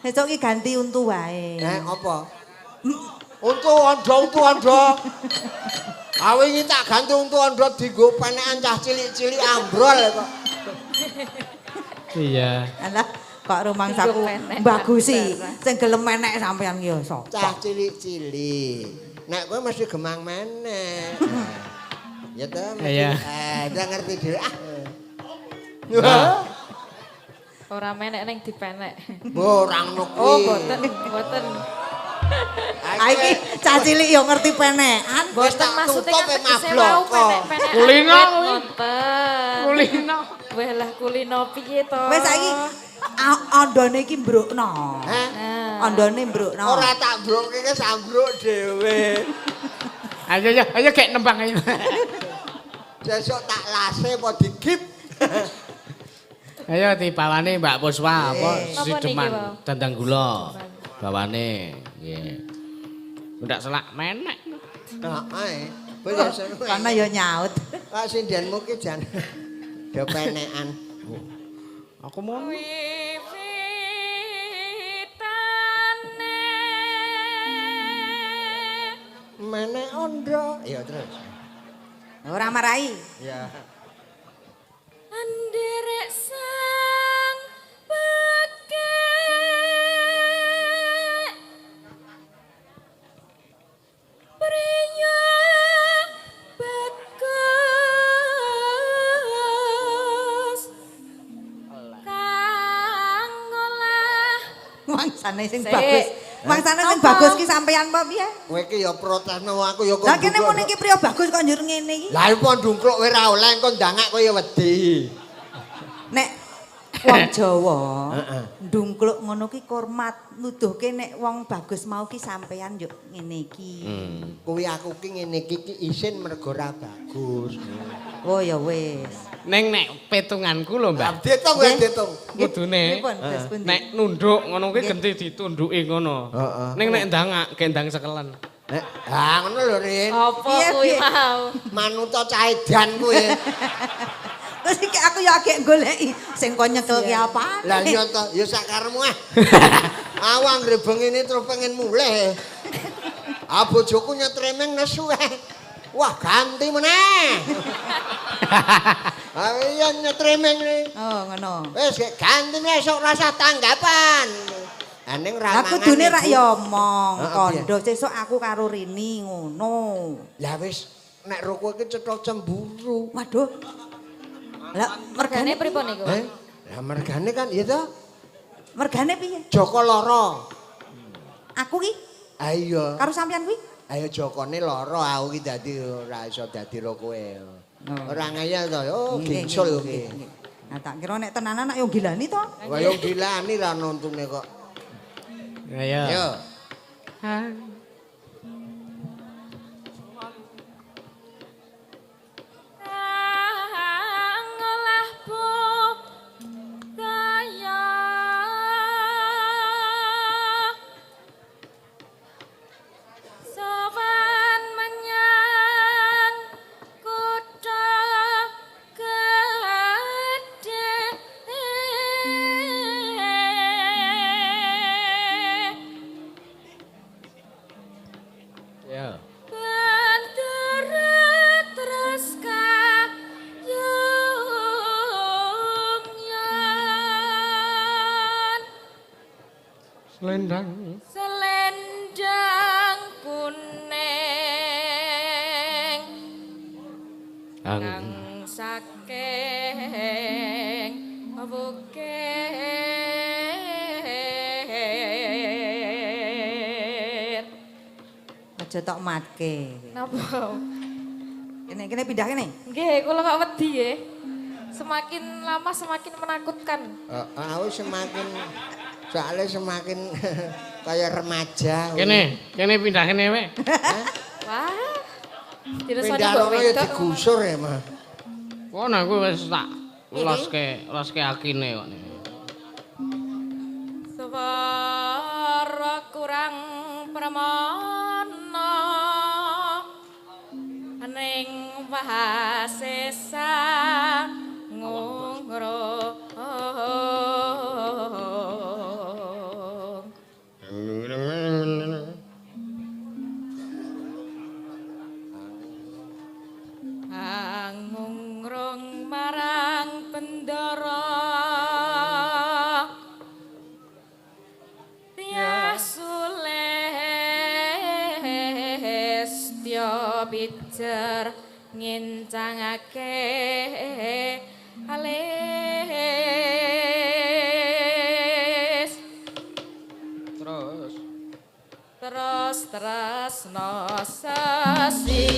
Sesuk iki ganti untu wae. Apa? Untu anda. Wingi tak ganti untu anda dienggo penekan cah cilik-cilik ambrol kok. Iya. Alah kok rumangsaku bagusi sing gelem menek sampean ki ya sapa? Cah cilik-cilik. Nek kowe mesti gemang meneh. Ya ta? Iya. Udah ngerti dhewe. Ora menek ning dipenek. Ora ngono kuwi. Oh, mboten. Iki cah cilik ya ngerti penekan. Mboten maksude kan tegese mau penek-penek. Kulino Mboten. Kulino. Weh lah kulino piye to? Wis saiki andane iki mbrukno. Andane mbrukno. Ora tak mbrokke ki sambruk dhewe. Ayo gek nembang ayo. Sesuk tak lase apa digip. Ayo dibawane Mbak Puspa apa Napa niki, sideman Pak? dandang gula. Bawane nggih. Ndak selak menek. Heeh. Kowe ya seneng. Kana ya nyaut. Kok sindenmu ki jan do penekan. Aku mau Menek ondo. Ya terus. Ora marai. Ya. Anderek sang pekek priya bagus kang ngolah Mangsane sing Sik. bagus. Mangsane sing Apa? bagus ki sampean apa piye? Kowe ki ya protesno aku ya kok. Lah kene mun iki priya bagus kok njur ngene iki. Lah iku ndungkluk kowe ra oleh engko ndangak kowe ya wedi. Nek wong Jawa ndungkluk ngono ki hormat nuduhke nek wong bagus mau ki sampean yo ngene iki. Kuwi aku ki ngene iki isin mergo ra bagus. Oh ya wis. ning nek petunganku lho Mbak. Ditung kowe ditung. Kudune Pripun, Des pundi? nek nunduk ngono kuwi genti ditunduki ngono. Heeh. Ning nek ndangak gendang sekelen. Ha ngono lho Rin. apa Piye, kuwi piye? mau Manuta cah edan kuwi. Terus iki aku ya agek goleki sing kon nyekel ki apa? Lah iya to, ya sakaremu ah. Awang grebeng ini terus pengen mulih. Ah bojoku nyetremeng nesu Wah, ganti meneh. Ah iya nyetremeng iki. Oh, ngono. Wis ganti meneh esuk rasa tanggapan. Aning ra Lah kudune rak ya Ibu. omong, Heeh, kondo sesuk aku karo Rini ngono. Ya wis nek ro kowe iki cetha cemburu. Waduh. Lah mergane mergane pripun niku Lah mergane kan ya to Mergane piye? Joko Loro. Aku ki Ah iya. karo sampean kuwi? Ayo Jokone loro aku ki dadi ora iso dadi ro kowe. Ora ngayal to. Oh, Nggih, gingsul nggih, ki. nggih. Nah tak kira nek tenanan nak yo gilani to. Kaya dilani ra nuntune kok. Ayo. Yo. kang ngolah budaya sowan menyang kutha gedhe Ya. Bantara terus kayungyan Selendang. selendang kuning kang saking bukit. Aja tok matke. Napa? Kene pindah kene. Nggih, kula kok wedi nggih. Semakin lama semakin menakutkan. Aku semakin soalnya semakin kaya remaja. Kene pindah kene we. Wah. Dirasani Pindah mbok rono ya wedok. digusur ya, Mah. Kok nek kowe wis tak loske akine kok. Swara kurang pramana ning wasesa ngungrung ngungrung marang bendara Sulestya pijer ngincangake alis terus tresno sesideman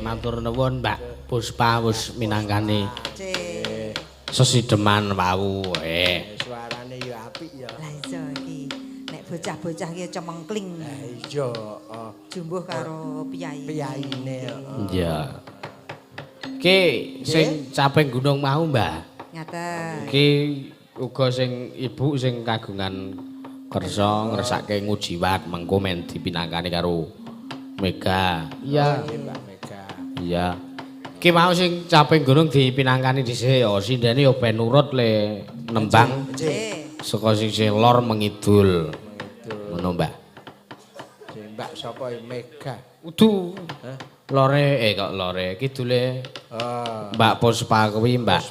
matur nuwun Mbak Puspa wis minangkani sesideman wau. Suarane ya apik ya. Lah iya iki nek bocah-bocah ki cemengkling. Lah iya, jumbuh karo piyai. Piyaine. Iya. Ki sing caping gunung mau, Mbah. Ngaten. Ki uga sing ibu sing kagungan kersa ngresake ngujiwat mengko men dipinangkani karo Mega. Iya. Mbak Mega. Iya. Ki mau sing caping gunung dipinangkani dhisik ya sindene ya ben nurut le nembang saka sisih lor mengidul. Ngono, Mbak. Mbak sapa Mega? Udu. Lore kok lore kidule. Mbak Puspa kuwi Mbak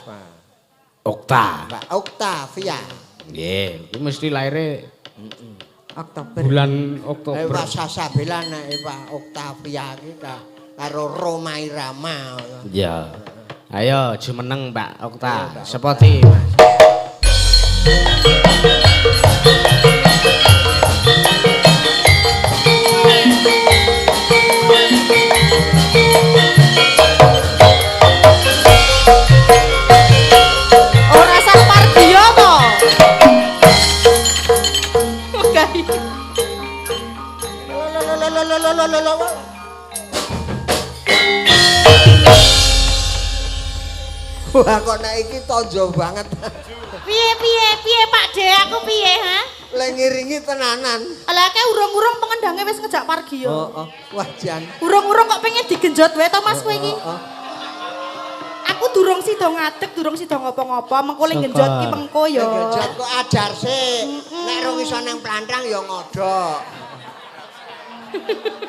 Okta. Mbak Oktavia. Nggih, kuwi mesti laire Oktober. bulan Oktober. Pak Sasabela nek Pak Oktavia iki karo Roma Irama. Iya. Ayo jumeneng Mbak Okta. Sepoti. Ora sang Pardio to. Oke. Wah kok nek iki tonjo banget. Piye Pak De, aku piye ha? Le ngiringi tenanan. Lah ke urung-urung pengendange wis ngejak Pargio. Heeh. Wah jan. Urung-urung kok pengen digenjot wae to Mas kowe iki. Aku durung sida ngadeg, durung sida ngopo-ngopo, mengko le genjot ki mengko ya. Genjot kok ajar sik. Nek rung iso nang plantang ya ngodok.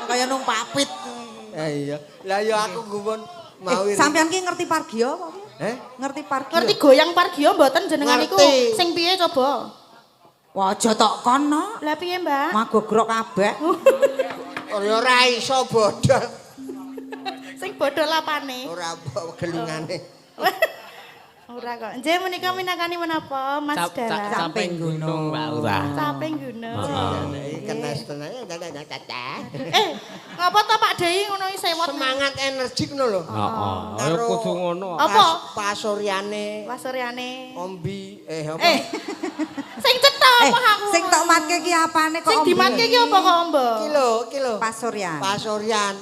Kaya nung papit. Iya. Lah ya aku gumun mau Sampeyan ki ngerti Pargio apa piye? Ngerti Pargio? Ngerti goyang Pargio mboten jenengan niku Ngerti. sing piye coba? Wah, aja tok kono. Lah piye, Mbak? Magogrok kabeh. ya ora iso bodol. Sing bodho lapane. Ora gelungane. Ora kok. Nggih menika minangkani menapa Mas Dara? Caping gunung Mbak Okta. Caping gunung. Iki kenes tenan. Ngapa to Pak Dei ngono iki sewot? Semangat energik ngono lho. Heeh. Ayo kudu ngono. Apa? Pasuryane Wasoryane. Ombi apa? Sing cetha apa aku? Sing tok matke ki apane kok? Sing dimatke ki apa kok, Mbak? Ki lho. Pasuryan. Pasuryan.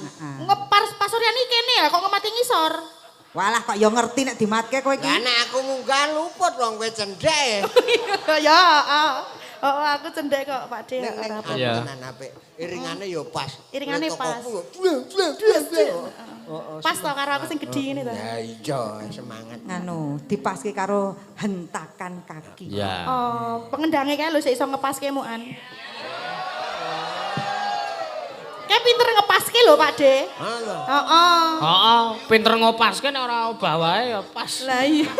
Pasuryan iki kene ya kok ngemati ngisor. Walah kok ya ngerti nek dimatke kowe iki. Lah nek aku munggah luput wong kowe cendhek. Ya, oh aku cendek kok Pak De. Nek Ora apa. Iya. tenan apik. Iringane ya pas. Iringane pas. Heeh. Pas to karo aku sing gedhi ngene to. Ya iya semangat. Nganu, dipaske karo hentakan kaki. Iya. Oh, pengendange kae lho sik iso ngepaske mukan. Kayak pinter ngepaske lho Pak De. Halo. Heeh. Heeh, pinter ngopaske nek ora obah wae ya pas. Lah iya.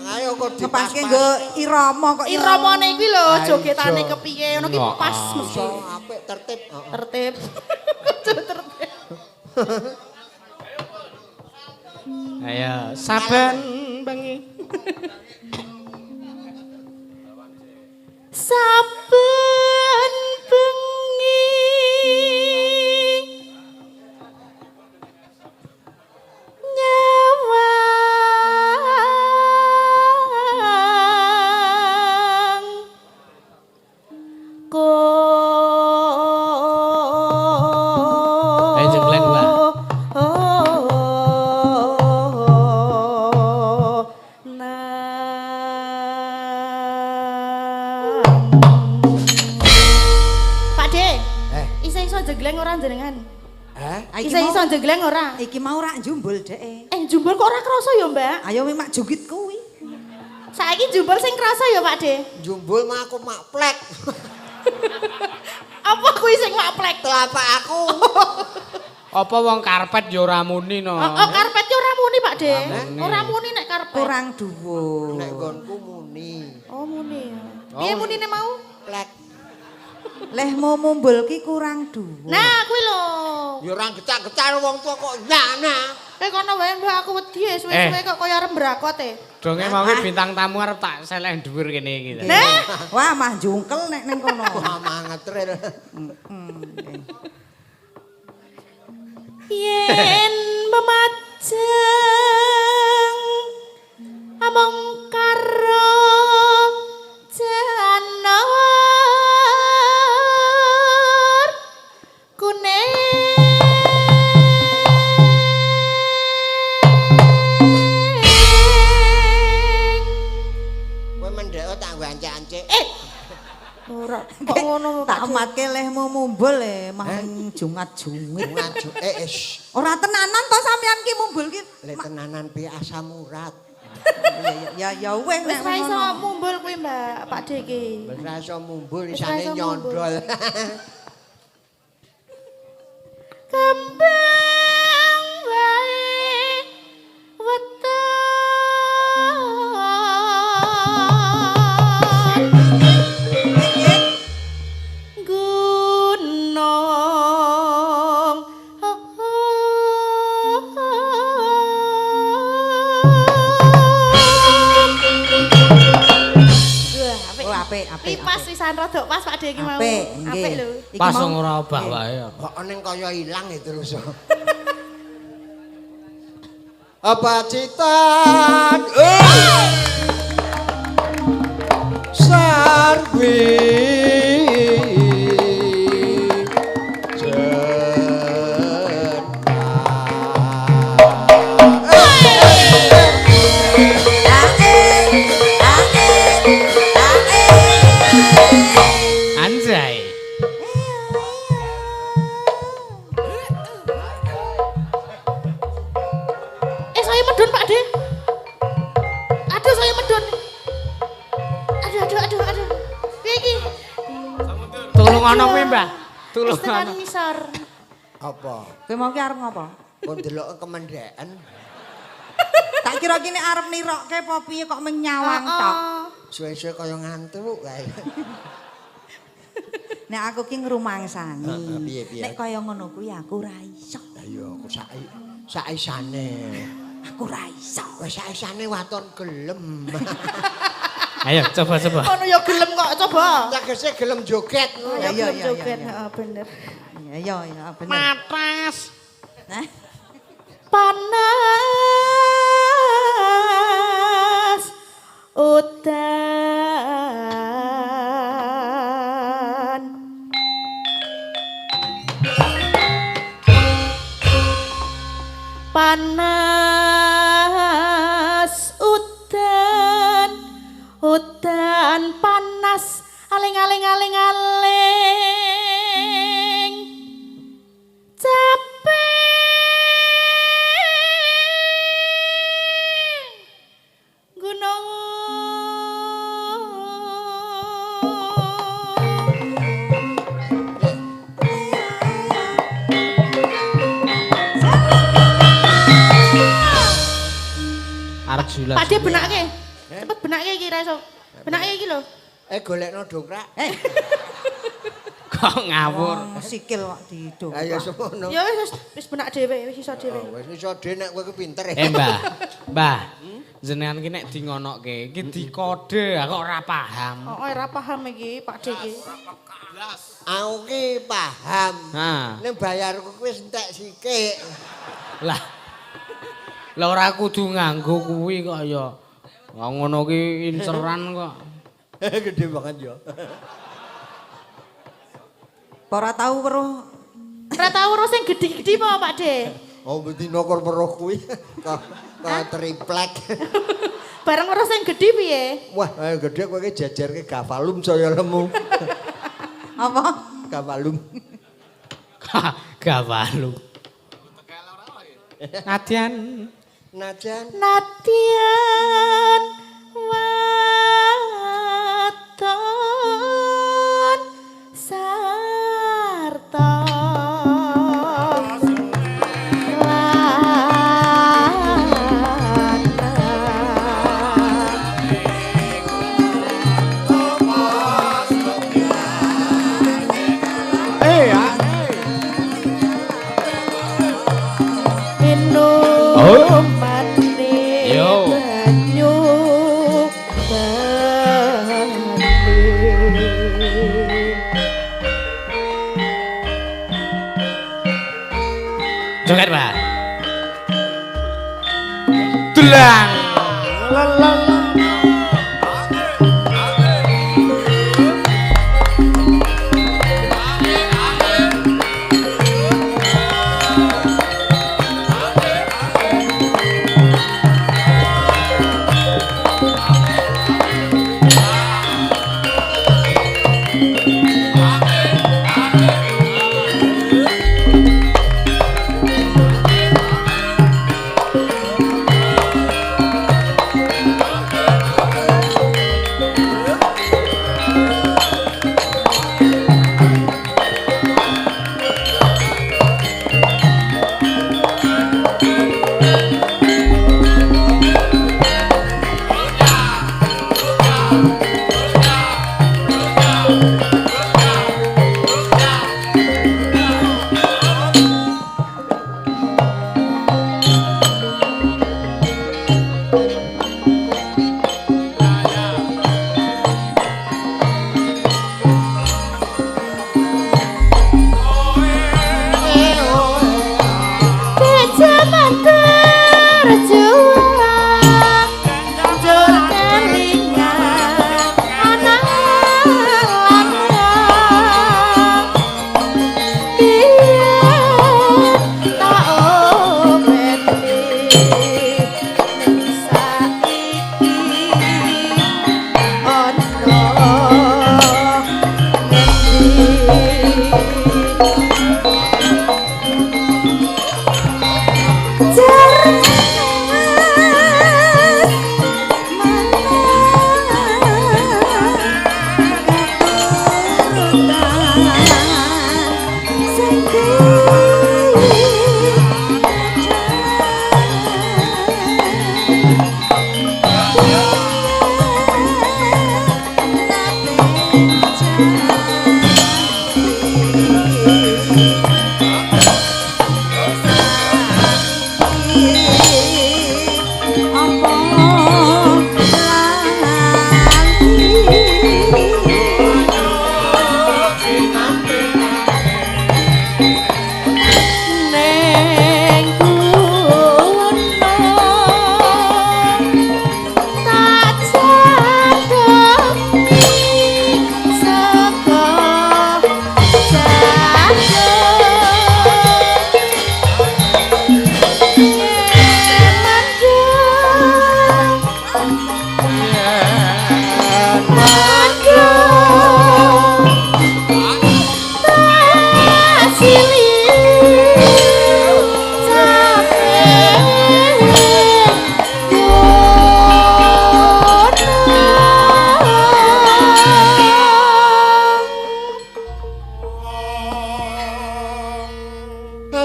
Nah, ayo kok Ngepaske nggo irama kok. ya. Iramane kuwi lho Ayo. jogetane kepiye ngono ki pas mesti. iso apik tertib. Heeh. Tertib. Kudu tertib. Ayo, saben bengi. Saben bengi nyawang Ayo jengkleng, Mbak. Pak De, iso jegleng ora jenengan? Iso jegleng ora? Iki mau rak jumbul dek. Jumbul kok ora krasa ya, Mbak? Ayo mak jugit kuwi. Saiki jumbul sing krasa ya, Pak De? Jumbul mah aku mak plek. Apa kuwi sing maplek? Telapak aku. Apa wong karpet ya ora muni no. Oh, karpet yo ora muni, Pak De. Ora muni nek karpet. Kurang dhuwur. Nek nggonku muni. Oh, muni. Piye munine mau? Plek. Leh mau mumbul ki kurang dhuwur. Nah, kuwi lho. Ya ora gecak-gecak wong tua kok nah. Kayak kono wae Mbak aku wedi suwe-suwe kok kaya arep mbrakot e. Donge mau ki bintang tamu arep tak seleh dhuwur kene iki. Nah, Wah, mah jungkel nek ning kono. Wah mangetril. yen memajeng among karo janor kuning. Kowe mendhek tak nggo ancek-ancek. nguatke lehmu mumbul mang jungat-jungit. Ora tenanan to sampean ki mumbul ki. Lek tenanan piye asam urat. Ya wis Wis ra iso mumbul kuwi Mbak Pak De iki. Wis ra iso mumbul Wis ra isane iso mumbul. nyondol. Kembang wae weton gunung apik. pas wisan rodok pas Pak De iki mau. Apik lho. Pas ora obah wae. Kok ning kaya ilang itu terus. Apa citan? Sarwi. Anjay. Saya medun Pak De. Aduh saya medun. Aduh. Piye iki? Tulung ana kuwi, Mbah. Tulung Wis tekan ana. ngisor. Apa? Kowe mau ki arep ngopo? Kon delok kemendekan. Tak kira kene arep nirokke apa piye kok menyawang tok. Suwe-suwe kaya ngantuk kae. Nek aku ki ngrumangsani. Piye? Nek kaya ngono kuwi aku ora iso. Lah iya aku saisane. Aku ora iso. Wis saisane waton gelem. Ayo coba. Ono ya gelem kok coba. Tegese gelem joget. Ya gelem joget, heeh bener. Ya bener. Matas. Hah? Panas udan panas udan panas aling capek gunung Arep julas. Pak De benake. Cepet benake iki ra iso. Benake iki lho. Golekno dongkrak. Kok ngawur. Wong sikil kok didong. Ayo semono. Ya wis benak dhewe, wis iso dhewe. Wis iso dhewe nek kowe ki pinter. Mbah. Jenengan ki nek di ngonokke iki dikode kok ora paham. Ora paham iki Pak De iki. Aku ki paham. Ha. Ning bayarku kuwi entek sikik. Lah ora kudu nganggo kuwi kok ya. Wong ngono ki inceran kok. Gede banget ya. Ora tau weruh. Ora tau weruh sing gedhi-gedhi apa Pak De? Oh betina kok weruh kuwi. Kok triplek. Bareng weruh sing gedhi piye? Wah, gede kowe ki jajarke gafalum saya lemu. Apa? Gafalum. Gawalu. Nadian Najan waton sarta Yo. Joget, Pak. Dulang.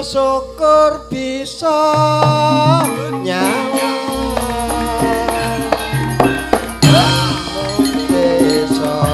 syukur bisa nyawa desa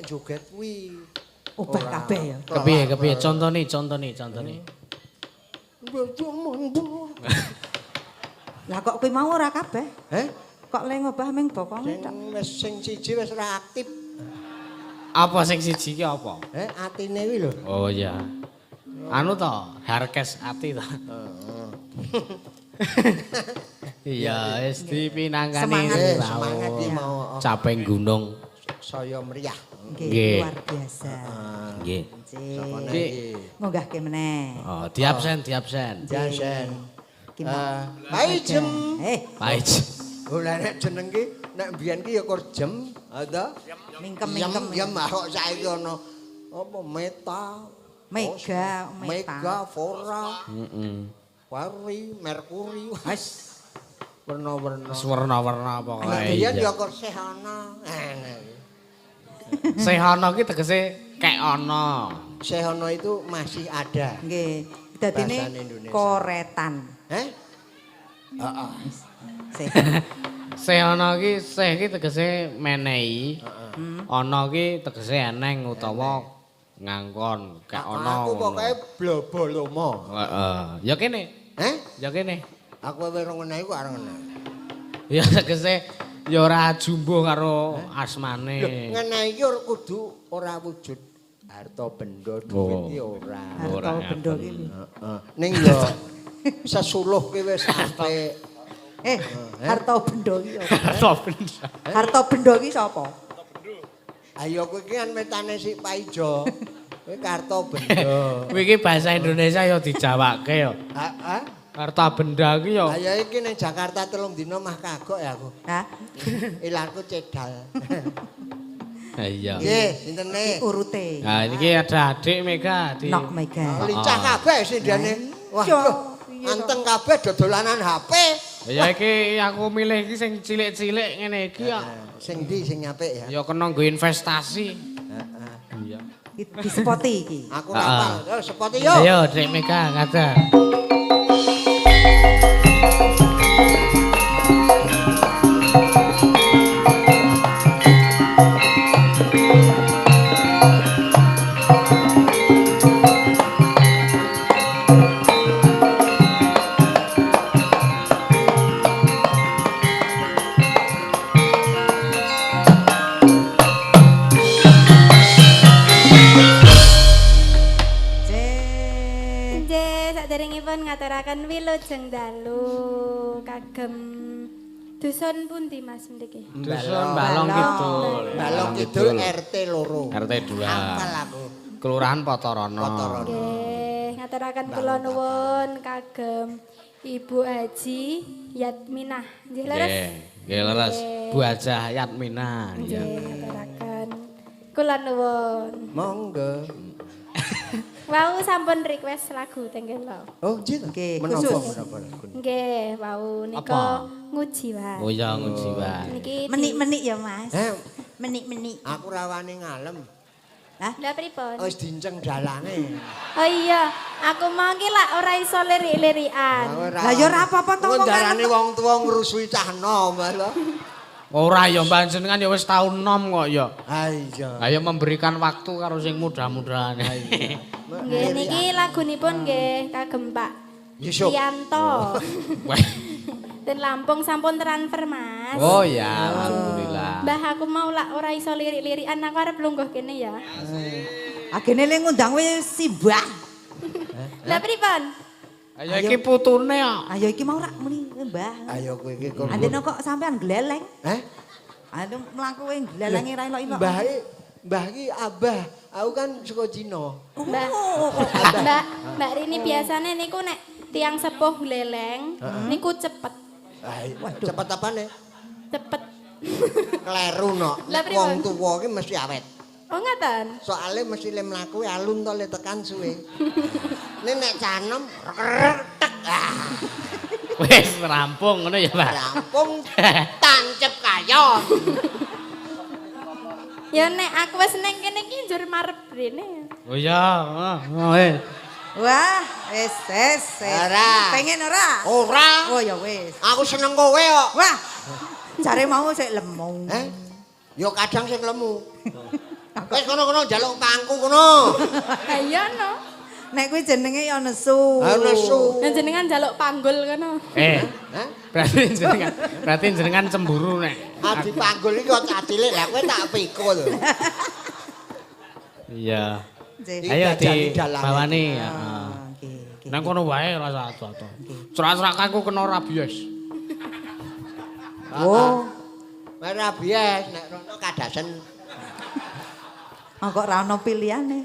joget kuwi. Obah kabeh ya. Kepiye contone. Lah kok kuwi mau ora kabeh? Heh? Kok le ngobah ming bokonge tok. Sing siji wis ora aktif. Apa sing siji ki apa? Atine kuwi lho. Oh iya. Anu to, Harkes ati to. Iya, wis dipinangkani semangat iki mau caping gunung saya meriah. Nggih, luar biasa. Nggih. Nggih. Ngunggahke meneh. Oh, diabsen. Jasen. Paijem. Pait. Oh, lah nek jeneng ki nek mbiyen ki ya kur jem, ada. Mingkem. Ya kok saiki ana apa Mega, Fora. Wari, Merkuri, wis warna-warna. Wis warna-warna pokoke. Biyen ya kur Sehana. Sehana ki tegese kek ana. Sehana itu masih ada. Nggih. Dadine koretan. Heeh. Sih. ana iki seh iki tegese menehi. Ana iki tegese eneng utawa ngangkon. Kayak ana. Aku pokoke blobolomo. Heeh. Ya kene. Ya kene. Aku wae ora ngene iku arep ngene. Ya tegese ya ora jumbo karo asmane. Ngene iki kudu ora wujud harta benda duit iki ora. Harta benda iki. Heeh. Ning yo sesuluh ki wis apik. Harta benda iki apa? Harta benda. Harta benda iki sapa? Ayo kowe iki kan metane sik paijo. Kowe harta benda. Kuwi iki bahasa Indonesia ya dijawake ya. Heeh. Harta benda iki ya. Ayo iki ning Jakarta 3 dina mah kagok ya aku. Hah? Ilanku cedal. Ha iya. Nggih, sintene? Urute. Nah, ini ada adik Mega. Nok Mega. Lincah kabeh sindene. Wah, anteng kabeh dodolanan HP. Ya iki aku milih iki sing cilik-cilik ngene iki ya. Sing ndi sing apik ya? Ya kena nggo investasi. Heeh. Iya. Di spoti iki. Aku rapal. Yo sepoti yo. Ayo, Dek Mega ngada. Nggih, saderengipun ngaturaken wilujeng dalu kagem dusun pundi Mas mriki? Dusun Balong Kidul. Balong Kidul RT 2. RT 2. Hafal aku. Kelurahan Potorono. Nggih, ngaturaken kula nuwun kagem Ibu Haji Yatminah. Nggih leres? Nggih, nggih leres. Bu Hajah Yatminah. Iya. Nggih, ngaturaken kula nuwun. Monggo. Wau sampun request lagu tenggen lho. Oh, nggih. Nggih, Menapa khusus. menapa? Nggih, wau Apa? nika nguji wae. Oh ya nguji wae. Niki Menik-menik ya, Mas. Menik-menik. Aku rawani ngalem. Hah? Lah pripun? Wis dinceng dalange. Oh iya, aku mau ki lak ora iso lirik-lirikan. Lah ya ora apa-apa to wong wong darane arep- wong tuwa ngrusui cah nom lho. Ora ya panjenengan ya wis taun nom kok ya. Ha iya. Ayo memberikan waktu karo sing mudah-mudahan. Nggih niki lagunipun nggih kagem Pak Yusuf. Yanto. Den Lampung sampun transfer, Mas. Oh ya, alhamdulillah. Mbah aku mau lak ora iso lirik-lirikan aku arep lungguh kene ya. Agene le ngundang wis simbah. Lah pripun? Ayo iki putune kok. Ayo iki mau rak muni Mbah. Ayo kowe iki kok. Andene kok sampean gleleng. Heh? Anu mlaku wae glelenge ra ilok-ilok. Mbah iki abah. Aku kan saka Cina. Mbak, Mbak Rini biasanya niku nek tiang sepuh gleleng niku cepet. Cepet apane? Cepet. Kleru no. Lah, Nek wong pripun? tuwa iki mesti awet. Oh ngaten. Soale mesti le mlaku alun to le tekan suwe. Nek canem tek. Wis rampung ngono ya, Pak. Rampung tancep kayon. Ya nek aku wis ning kene iki njur marep rene. Oh ya, wis. Wah, wis. Ora. Pengen ora? Ora. Oh ya wis. Aku seneng kowe kok. Wah. Jare mau sik lemu. Yo kadang sing lemu. Wis kono-kono njaluk pangku kono. Ha iya no. Nek kuwi jenenge ya nesu. Ha nesu. Nek jenengan njaluk panggul kono. Heh? Berarti jenengan cemburu nek. Adi panggul iki kok cah cilik lah kowe tak pikul. Iya. Nggih. Ayo Dijajani di dalange. bawani. Nggih. Nang kono wae rasa ado-ado. Cerak-cerakku kena rabies. Oh, Ora bias nek rono kadasen. kok ra ono pilihane.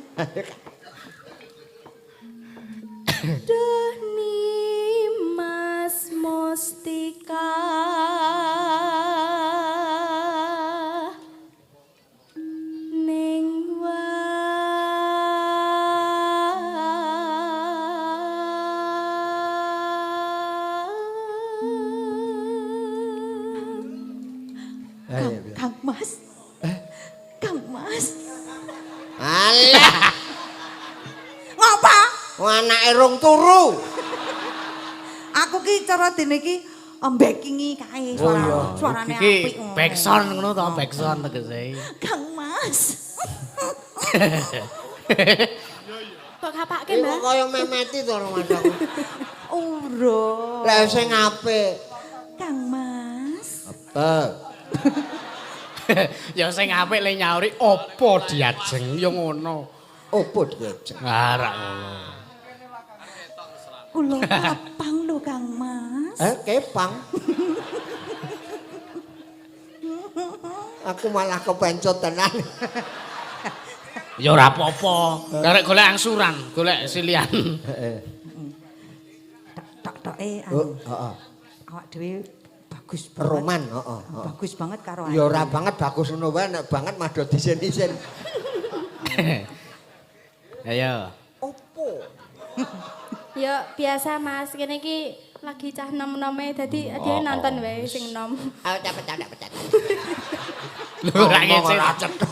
Deni Mas Mustika ning Kang Mas. Kang Mas. Alah, Ngapa? anake rung turu. Aku ki cara dene ki Backingi kae suarane apik. Backsound ngono to, backsound tegese. Kang Mas. Kok kapake, Iku Mbak? kaya memeti to Mas aku. Urung. Lah sing apik. Kang Mas. Apa? Ya sing apik le nyauri apa diajeng ya ngono. Opo diajeng? Ora ngono. Kula kapang lho Kang Mas. Kepang. Aku malah kepencot tenan. Ya ora apa-apa. Karek golek angsuran, golek silian. Tok-toke Heeh. awak dhewe bagus banget. Roman, heeh. Bagus banget karo Ya ora banget bagus ngono wae nek banget mah do disin-isin. Ayo. Opo? Ya biasa Mas, kene iki lagi cah nom-nome dadi dhewe nonton wae sing nom. Ayo cepet. Lho ora ngece.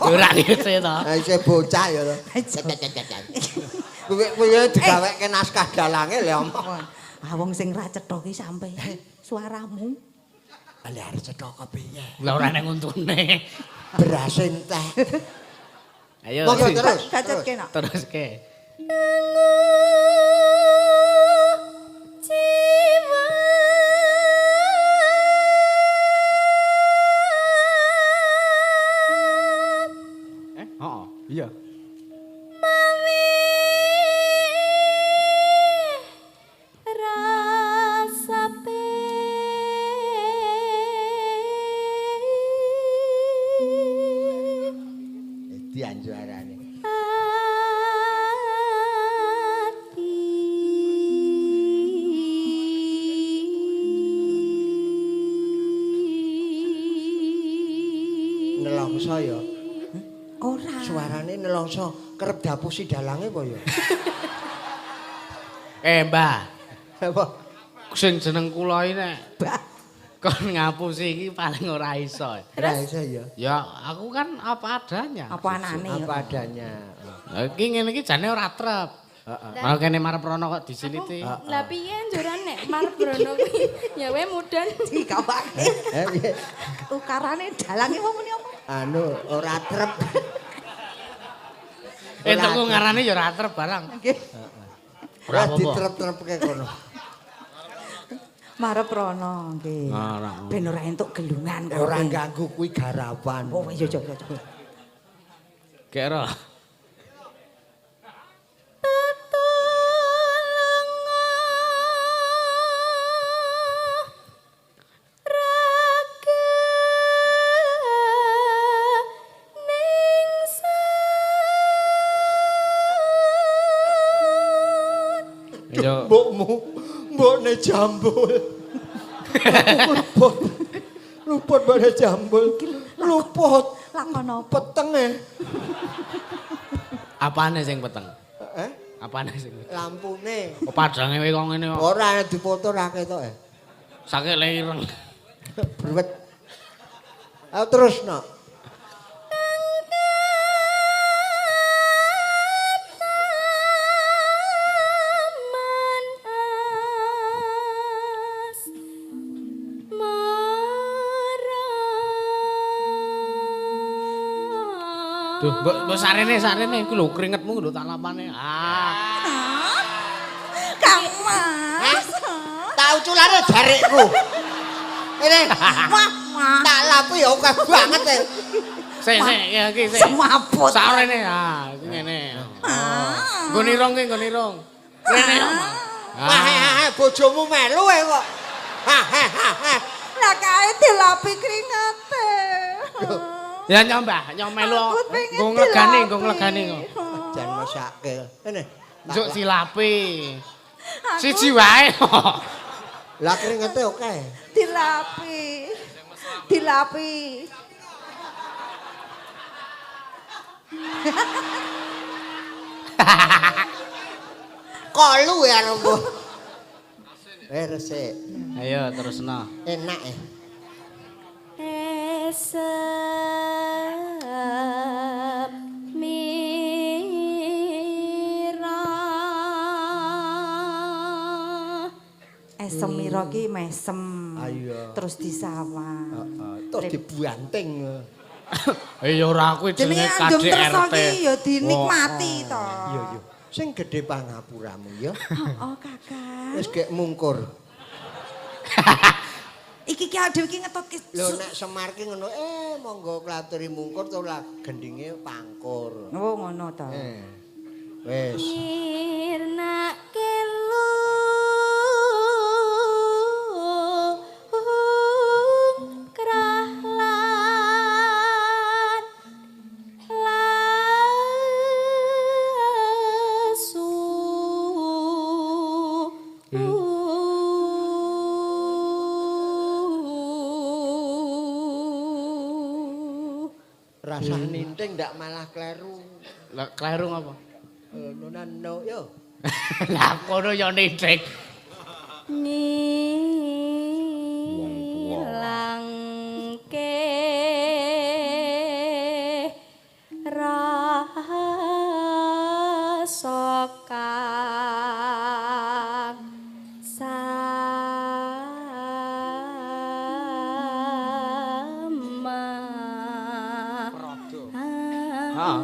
Ora ngece to. Isih bocah ya to. Kuwi digaweke naskah dalange lho omong. Wong sing ra cetha ki sampeyan suaramu. Ale arep cetha kepiye? Lah ora nang untune. Beras entek. Ayo. Monggo terus. Bacetke nak. Teruske. Jiwa Heeh, iya. rasape Dianjuarane. Nelongso ya. Ora. Suarane nelongso kerep dapusi dalange apa ya? Mbah, Apa? sing jeneng kula iki nek Mbah. kon ngapusi iki paling ora iso. Ora iso ya. Ya, aku kan apa adanya. Apa anane ya? Apa adanya. Lah iki ngene iki jane ora trep. Heeh. Malah kene marep rono kok disiliti. Lah piye anjuran nek marep Brono kuwi ya wae mudan. Dikawake. Piye? Ukarane dalange mau muni apa? Anu ora trep. Entuk ngarane ya ora trep barang. Nggih. Ora ditrep-trepke kono. Marep rono nggih. Ora. Ben ora entuk gelungan karo. Ora ganggu kuwi garapan. Oh iya iya. Kira. Yo, Mbokmu, mbokne jambul. Luput mbokne jambul. Luput. Lakon apa? Petenge. apane sing peteng? Eh? Apane sing peteng? Lampune. Oh, padange kowe kok ngene kok. Ora dipoto ra ketoke. Sakit leireng. Bruwet. Ayo terus, Nok. Duh, mbok sarene iku lho keringetmu lho tak lapane. Kang Mas. Tak uculane jarikku. Ini Wah, tak lapu ya akeh banget e. Sik ya iki sik. semaput. Sarene iki ngene. Nggo nirung ki, nggo nirung. Rene. Wah, bojomu melu kok. Lah kae dilapi keringate. Ya nyombah, melu. Nggo nglegani kok. Jan mesake. Ngene. Njuk silapi. Siji wae. Lah keringete oke. Dilapi. Kolu ya rombo. Resik. Ayo terusno. Enak Esep mira Semira ki mesem. Iya. Terus disawah. Terus dibanting. Ya ora kuwi jenenge Jenenge andum terso KDRT. ki ya dinikmati to. Iya, iya. Sing gedhe pangapuramu ya. Oh, Kakang. Wis gek mungkur. Iki ki dhewe iki ngetutke. Lho nek Semar ki ngono, monggo klaturi mungkur to lah gendinge pangkur. Oh, ngono to. Wis. Mirna kelu krahlan lasu Rasah ninting ndak malah kleru. Lah kleru ngapa? No yo. Lah kono ya ninting. Ngilangke rasa kang sama. Heeh.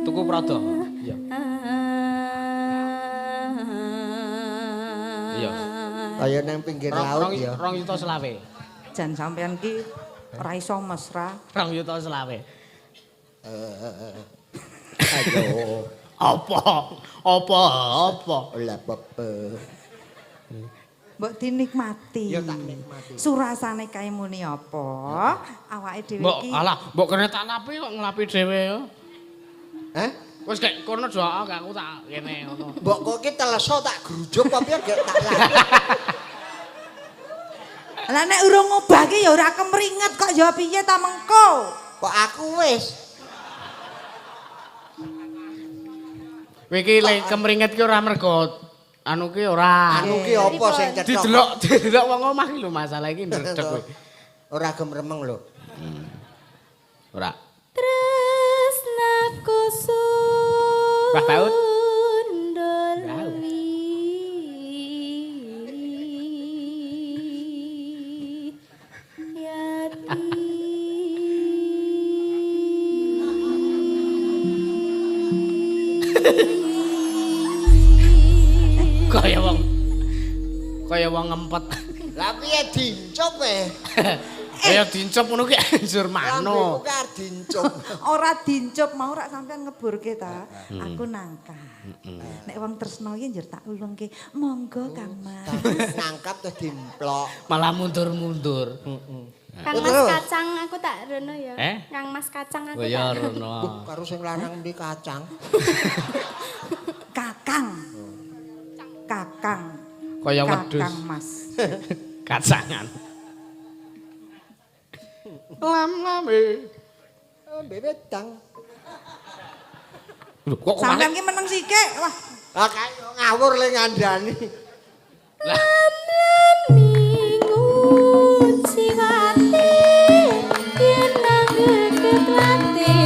Tuku prada. Iya. Iya. Kaya nang pinggir laut ya. 2 juta selawe. Jan sampean ki ora iso mesra. 2 juta selawe. Aduh. Apa? Lah pepe. Mbok dinikmati. Ya tak nikmati. Surasane kae muni apa? Awake dhewe Mbok iki alah, mbok kene tak lapi kok nglapi dhewe yo. Hah? Wis gek kono jo aku tak kene ngono. Mbok kok ki teleso tak grujuk apa piye gek tak lari. Lah nek urung ngobahke ya ora kemringet kok ya piye ta mengko? Kok aku wis. Kowe iki lek kemringet ki ora mergo anu ki ora. Anu ki apa sing cetok? Didelok wong omah ki lho masalah iki ndredeg kowe. Ora gemremeng lho. Ora. Tresnaku Wah, Baut. sundoli yati Kaya wong ngempet. Lah piye dincup Kaya dincup ngono ki anjur mano. Lambemu kar dincup. Ora dincup mau rak sampean ngeburke ta. Aku nangka. Nek wong tresno ki njur tak ulungke. Monggo Kang Mas. Nangkap terus dimplok. Malah mundur-mundur. Kang Mas Kacang aku tak rono ya. Kang Mas Kacang aku Oh ya tak rono. Karo sing lanang ndi kacang. Kakang. Kakang. Kaya wedhus. Kakang Mas. Kacangan. Lam-lame. Bebedang. Lho kok Sampeyan ki meneng sithik. Wah, Lah kaya ngawur le ngandani. Mingun siwate yen nanggeget late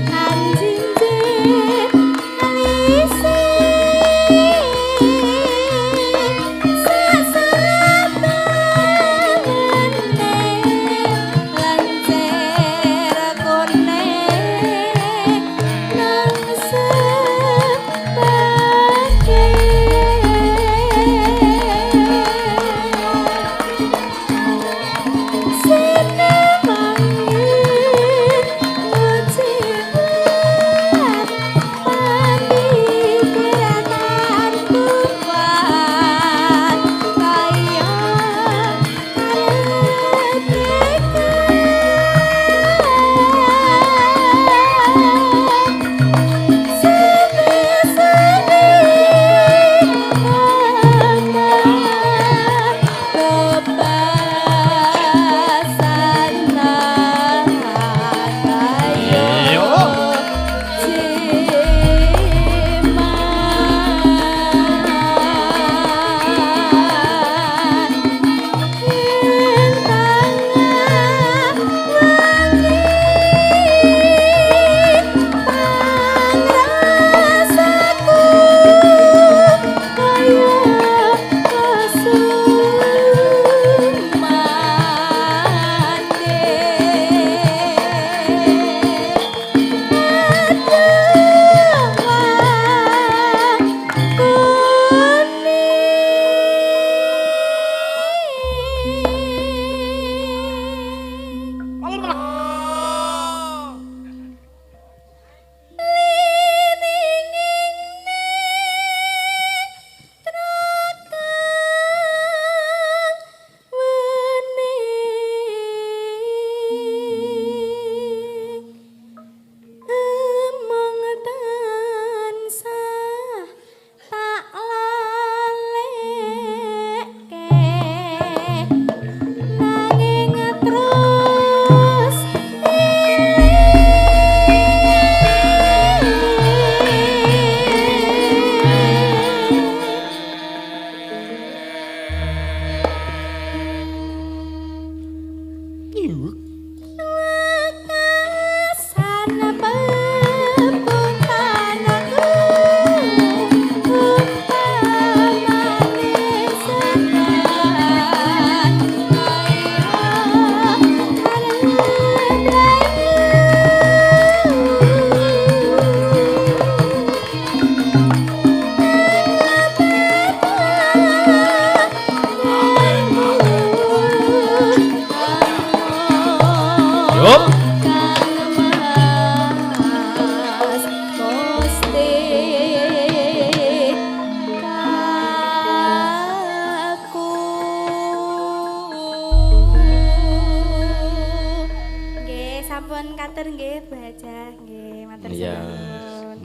anjing alise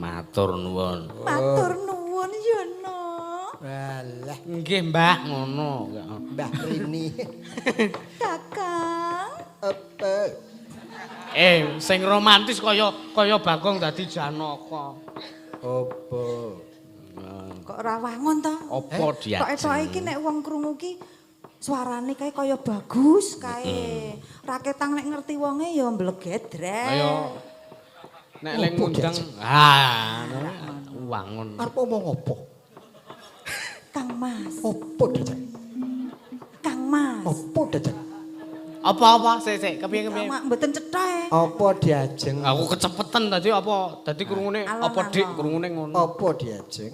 Matur nuwun. Matur nuwun ya, No. Alah, Nggih, Mbah, ngono. Mbah Rini. Kakang. Apa? Sing romantis kaya Bagong dadi Janaka. Apa? Kok ora wangun to? Apa dia? Kok etoke iki nek wong krungu ki suarane kae kaya bagus kae. Raketang nek ngerti wonge ya mblegedrek. Ayo. Nek leng ngundang, wangun. Arep omong apa? Kang Mas. Apa dadak? Kang Mas. Apa dadak? Apa? Sik, kepiye? Mak mboten cetha. Apa diajeng? Aku kecepetan tadi apa? Dadi krungune apa Dik krungune ngono. Apa diajeng?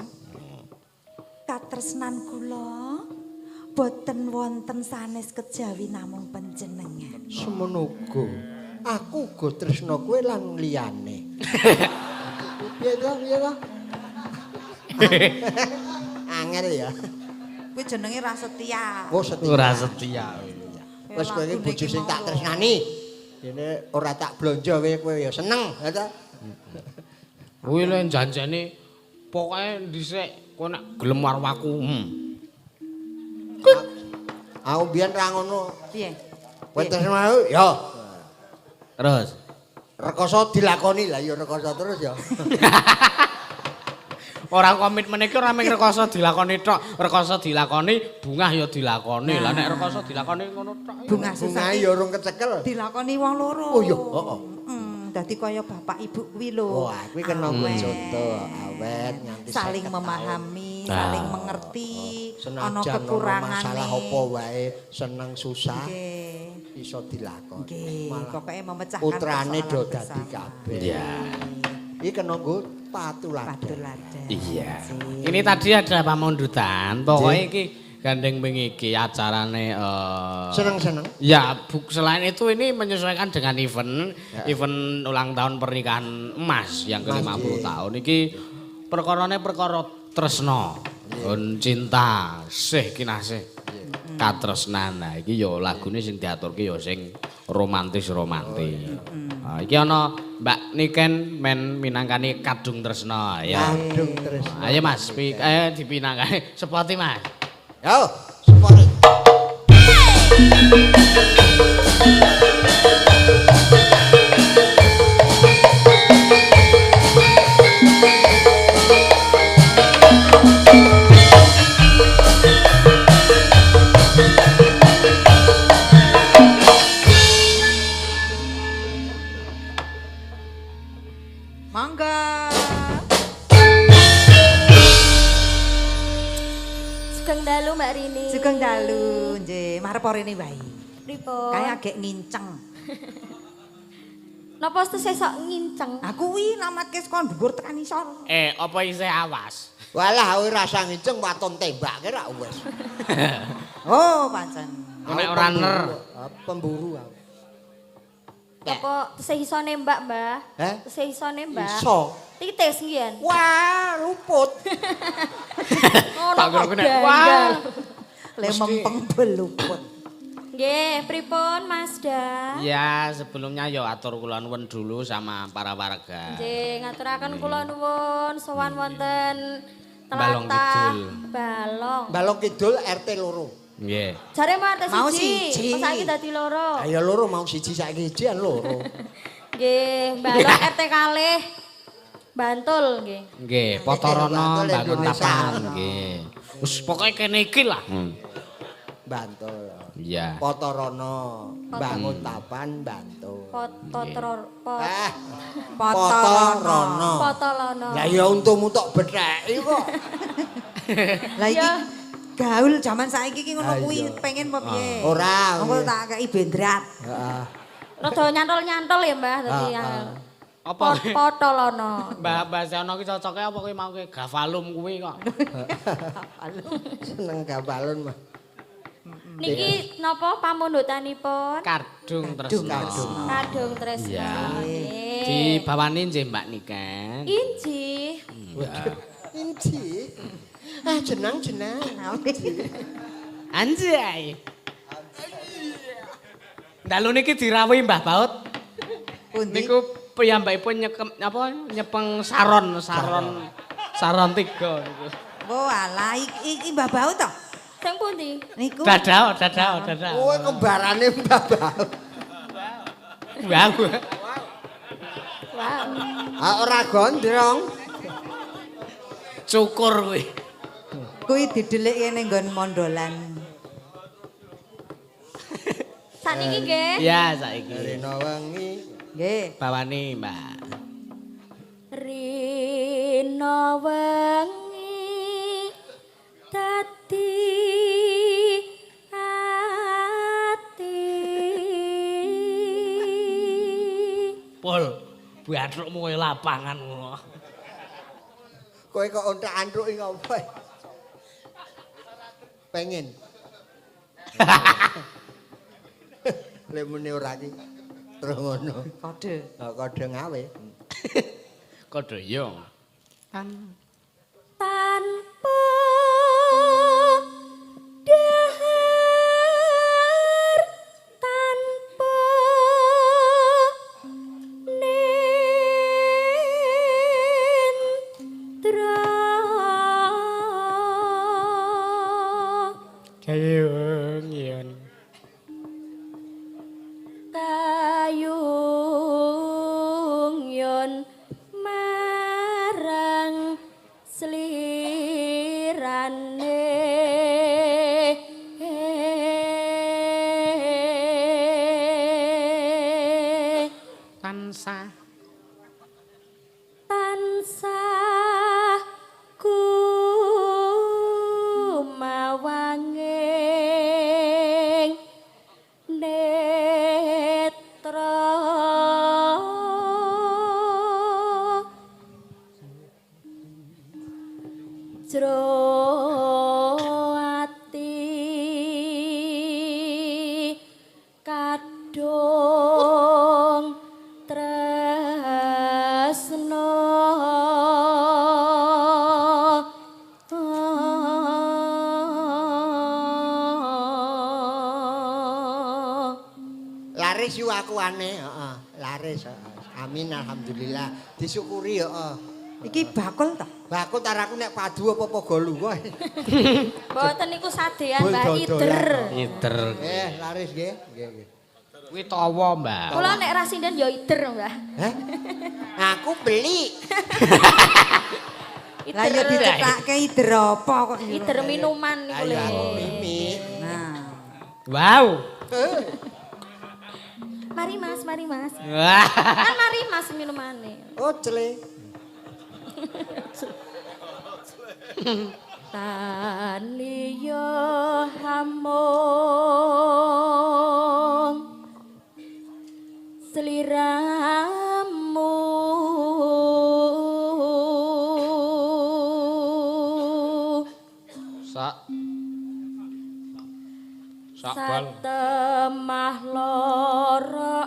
Katresnan kula boten wonten sanes kejawi namung panjenengan. Semono uga. Aku uga tresna kowe lan liyane. Piye to? Angel ya. Kuwi jenenge Rasetia. Oh, setia. Ora setia. Wes kowe iki bojo sing tak tresnani. Dene ora tak blonjo kowe ya seneng, ya ta? Kuwi lho janjane pokoke dhisik kowe nek gelem karo aku. Aku biyen ra ngono. Piye? Kowe tresnani ya. Terus Rekoso dilakoni lah ya rekoso terus ya. ora komitmen iki ora mung rekoso dilakoni tok, rekoso dilakoni, bungah ya dilakoni. Lah nek rekoso dilakoni ngono tok. Bungah Bungae sesake ya urung kecekel. dilakoni wong loro. Oh iya, heeh. Dadi kaya bapak ibu kuwi lho. Wah, kuwi kena contoh awet nganti saling 50 memahami, tahun. saling mengerti, ana Senajan kekurangane. masalah apa wae, seneng susah Nggih. iso dilakoni. Nggih, Malah pokoke memecahkan putrane do persoalan dadi bersama. kabeh. Iya. Iki kena nggo patuladan. Patuladan. Iya. Ini tadi ada pamundutan. Pokoknya iki gandeng bengi iki acarane Seneng-seneng. ya selain itu ini menyesuaikan dengan event ulang tahun pernikahan emas yang ke-50 tahun iki perkarane perkara tresna cinta sih kinasih katresnan. Nah iki ya lagune sing diaturke ya sing romantis. Nah, iki ana Mbak Niken men minangkani kadung tresna ya. Kadung tresna. Ayo Mas, dipinangkani sepoti Mas. Yo, sepore. Mangga. Sugeng dalu Mbak Rini. Sugeng dalu, nggih, marep rene wae. Pripun? Kae agek nginceng. Napa sesuk nginceng? Aku kuwi namatke saka dhuwur tekan isor. Apa isih awas? Walah kowe rasa ngiceng waton tembake ra wis. Oh, pancen. Nek ora ner. Pemburu aku. Apa tesih iso nembak, Mbah? Heh? Tesih iso nembak. Iso. Titis ngiyen. Wah, luput. Ngono Tak kok kira kena. gandal. Wah. Le mempeng beluput. Nggih, pripun Masda? Ya, sebelumnya yo atur kula nuwun dulu sama para warga. Nggih, ngaturaken kula nuwun sowan wonten Balong tlatah Kidul. Balong. Balong Kidul RT loro. Nggih. Jare mau RT Mau siji. siji. Kok saiki dadi loro. Ayo loro mau siji saiki ijian loro. Nggih, Balong RT kalih. Bantul nggih. Nggih, Potorono Bantul bangun Indonesia. tapan nggih. Wis pokoke kene iki lah. Bantul. Iya. Potorono, bangun tapan, Bantul. Pototror Potorono. Potolono. Lah ya untumu tok betheki kok. Lah iki Ya. gaul zaman saiki iki ngono Ah, kuwi iya. pengen apa piye? Ora. Engko tak kei bendrat. Heeh. Rada nyantol-nyantol ya, Mbah, dadi Apa? Potolono. Mbah Seono ki cocoke apa kuwi mau Gafalum kuwi kok. Seneng gabalun mah. Niki napa pamundutanipun? Kadung Tresno. Kadung Tresno. Iya. Nggih. Dibawani nggih Mbak Niken. Inji. Inci. Ah jenang-jenang. Anjay. Dalu niki dirawuhi Mbah Baut. Pundi? Niku piyambakipun nyepeng saron 3 niku. Oh alah iki Mbah Bau to. Sing pundi? Niku. Dadao. Kowe kembarane Mbah Bau. Wow. Wow. Ah ora gondrong. Cukur kuwi. Kuwi didelik kene nggon mondolan. Saniki nggih. Iya saiki. Rino wengi. Nggih. Bawani Mbak. Rino wengi dadi ati. Pol, bathukmu koyo lapangan ngono. Kowe kok ontak-antuk iki opo? Pengen. Lek muni ora iki terus ngono. Kode. Kode ngawe. Kode yo. Tanpa dahar, tanpa nentra. Kayung yen. Kayung yon marang slirane Tansah tansah kumawanging netra jro ati kadung tresno Laris yu aku aneh, heeh. Laris, heeh. Amin alhamdulillah. Disyukuri heeh. Iki bakul to. Bakul taraku nek padu apa golu kowe. Mboten niku sadean Mbah Dodolan. Ider. iter. Laris nggih. Nggih. Kuwi tawa, Mbak. Kula nek ra sinden ya Ider, Mbah. Heh? Aku beli. Lah ya dicetakke ider apa kok. Ider minuman niku Ayo lho. aku mimi. Nah. Wow. Mari Mas, mari Mas. Wah. Kan mari Mas minumane. Oh, cele. Tan liya hamung sliramu Sak bal. satemah lara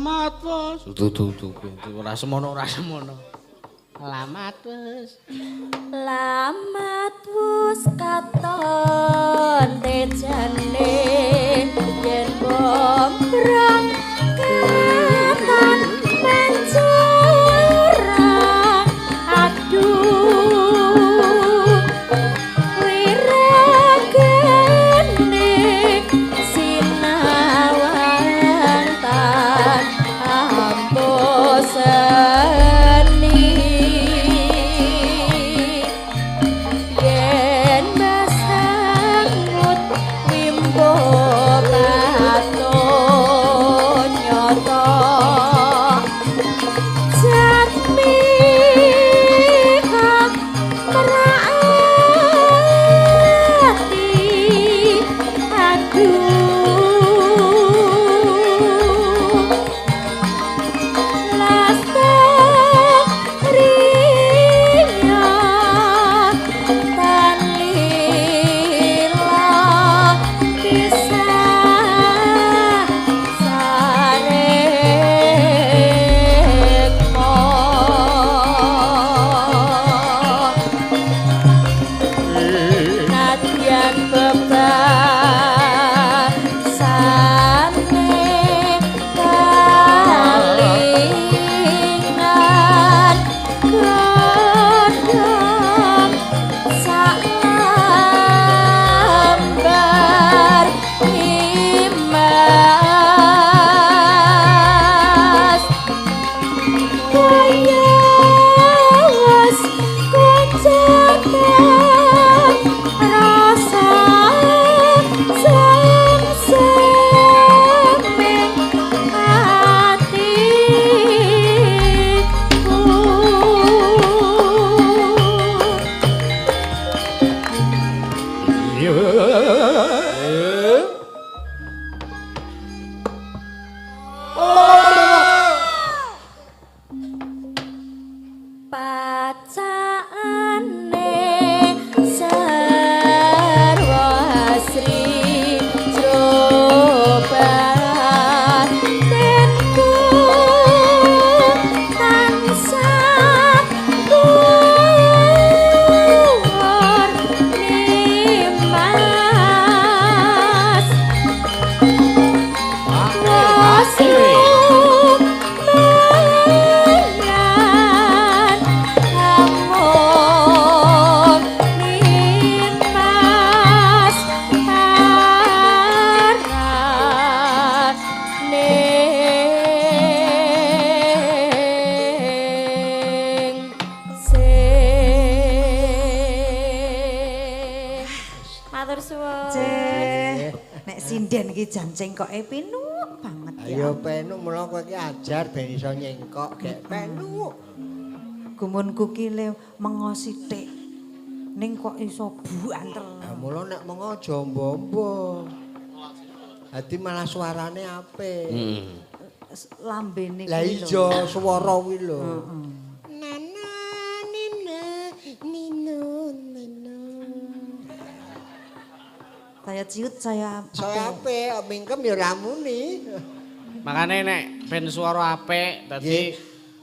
Alamat Bos. Dudu ora semono. Alamat Bos. Lamat wus katon tejane yen bombrang katan mencurang aduh wiragane sinawang tan amboseni yen masangut wimbo paton nyoto jatmi kang meraati aduh lastarinya tan lila kisah sarekmo nadyan bebasane kalingan godhong salambar imas kaya wis kocatan rasa samseming pacane sarwa asri jroban tenku tansah kuwar nimas Matur suwun. Ceh, nek sinden iki jan cengkoke pinuk banget ya. Ayo penuk mula kowe iki ajar ben iso nyengkok gek penuk. Gumunku ki le mengo sithik. Ning kok iso buanter. Lah mula nek mengo aja mbombo. Dadi malah suarane apik. Lambene Lah kuwi lho. ijo swara kuwi lho. Nana, nina, nino, nino. Saya ciut saya Saya apik, mingkem ya ramuni. Makane nek ben swara apik dadi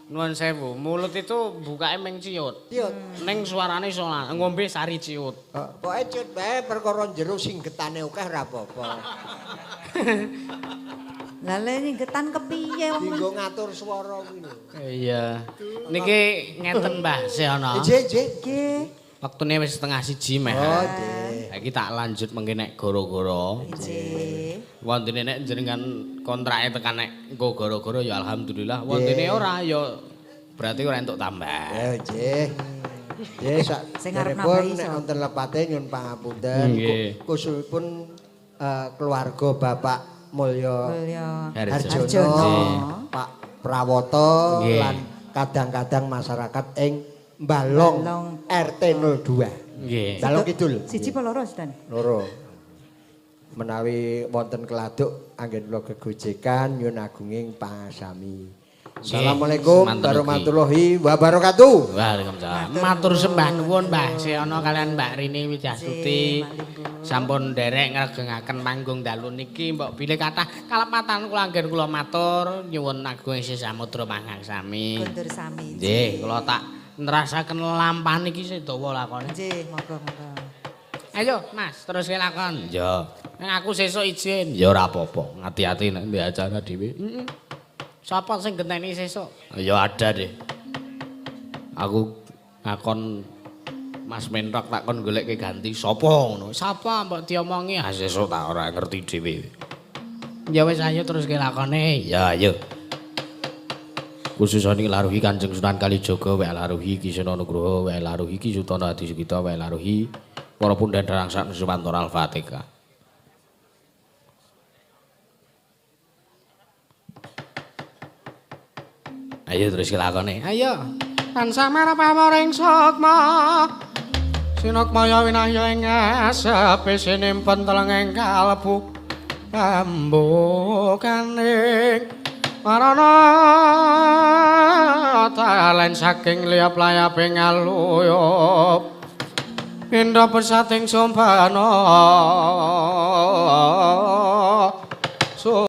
nuwun sewu, mulut itu bukake meng ciut. Ciut. Ning suarane iso ngombe sari ciut. Pokoke cut bae perkara jero sing getane akeh ora apa-apa. Lah le nyinggetan kepiye wong? Dinggo ngatur swara kuwi lho. Iya. Niki ngeten Mbah Seana. Nggih. Nggih. Waktune wis setengah 1 meh. Oh, nggih. Iki tak lanjut mengke nek gara-gara. Nggih. Wontene nek jenengan kontrake tekan nek engko gara-gara ya alhamdulillah. Wontene ora ya berarti ora entuk tambah. Nggih. Nggih, Sing arep saderepun nambahi nek iso. wonten lepate nyuwun pangapunten. Nggih. Khususipun keluarga Bapak Mulya Mulya Harjono. Harjono, Pak Prawoto Nggih. lan kadang-kadang masyarakat ing Balong Balong. RT 02. Nggih. Balong Kidul. Siji apa loro, Dan? Loro. Menawi wonten keladuk anggen kula gegojekan nyuwun agunging pangasami. Assalamualaikum Semanten warahmatullahi wabarakatuh. Waalaikumsalam. Matur sembah nuwun Mbah Seana kalian Mbak Rini Wijastuti. Sampun nderek ngregengaken manggung dalu niki mbok bilih kathah kalepatan kula anggen kula matur nyuwun agung isih samudra mangang sami. Kondur sami. Nggih, kula tak nerasaken lampah niki sedawa lakone. Nggih, monggo-monggo. Ayo Mas, terus lakon. Ya. Nek aku sesuk izin, ya ora apa-apa. Hati-hati nek ndek acara dhewe. Sapa sing genteni sesuk? Ya ada deh. Aku ngakon Mas Mentok takon goleke ganti sapa ngono. Sapa mbok diomongi? Ah sesuk tak ora ngerti dhewe. Ya wis ayo terus lakone. Ya ayo. Khususane laruhi Kanjeng Sunan Kalijaga wae laruhi Ki Sena Nugroho wae laruhi Ki Sutana Adi Sugita wae laruhi para pundhen Darangsak Nuswantara Al-Fatihah. Ayo terus lakone. Ayo. Tansah marapamaring sukma. Sinukmaya winahya ing asepe sinimpen teleng ing kalbu kambukaning marana talen saking liyap layaping aluyup. Indra pesating sumpana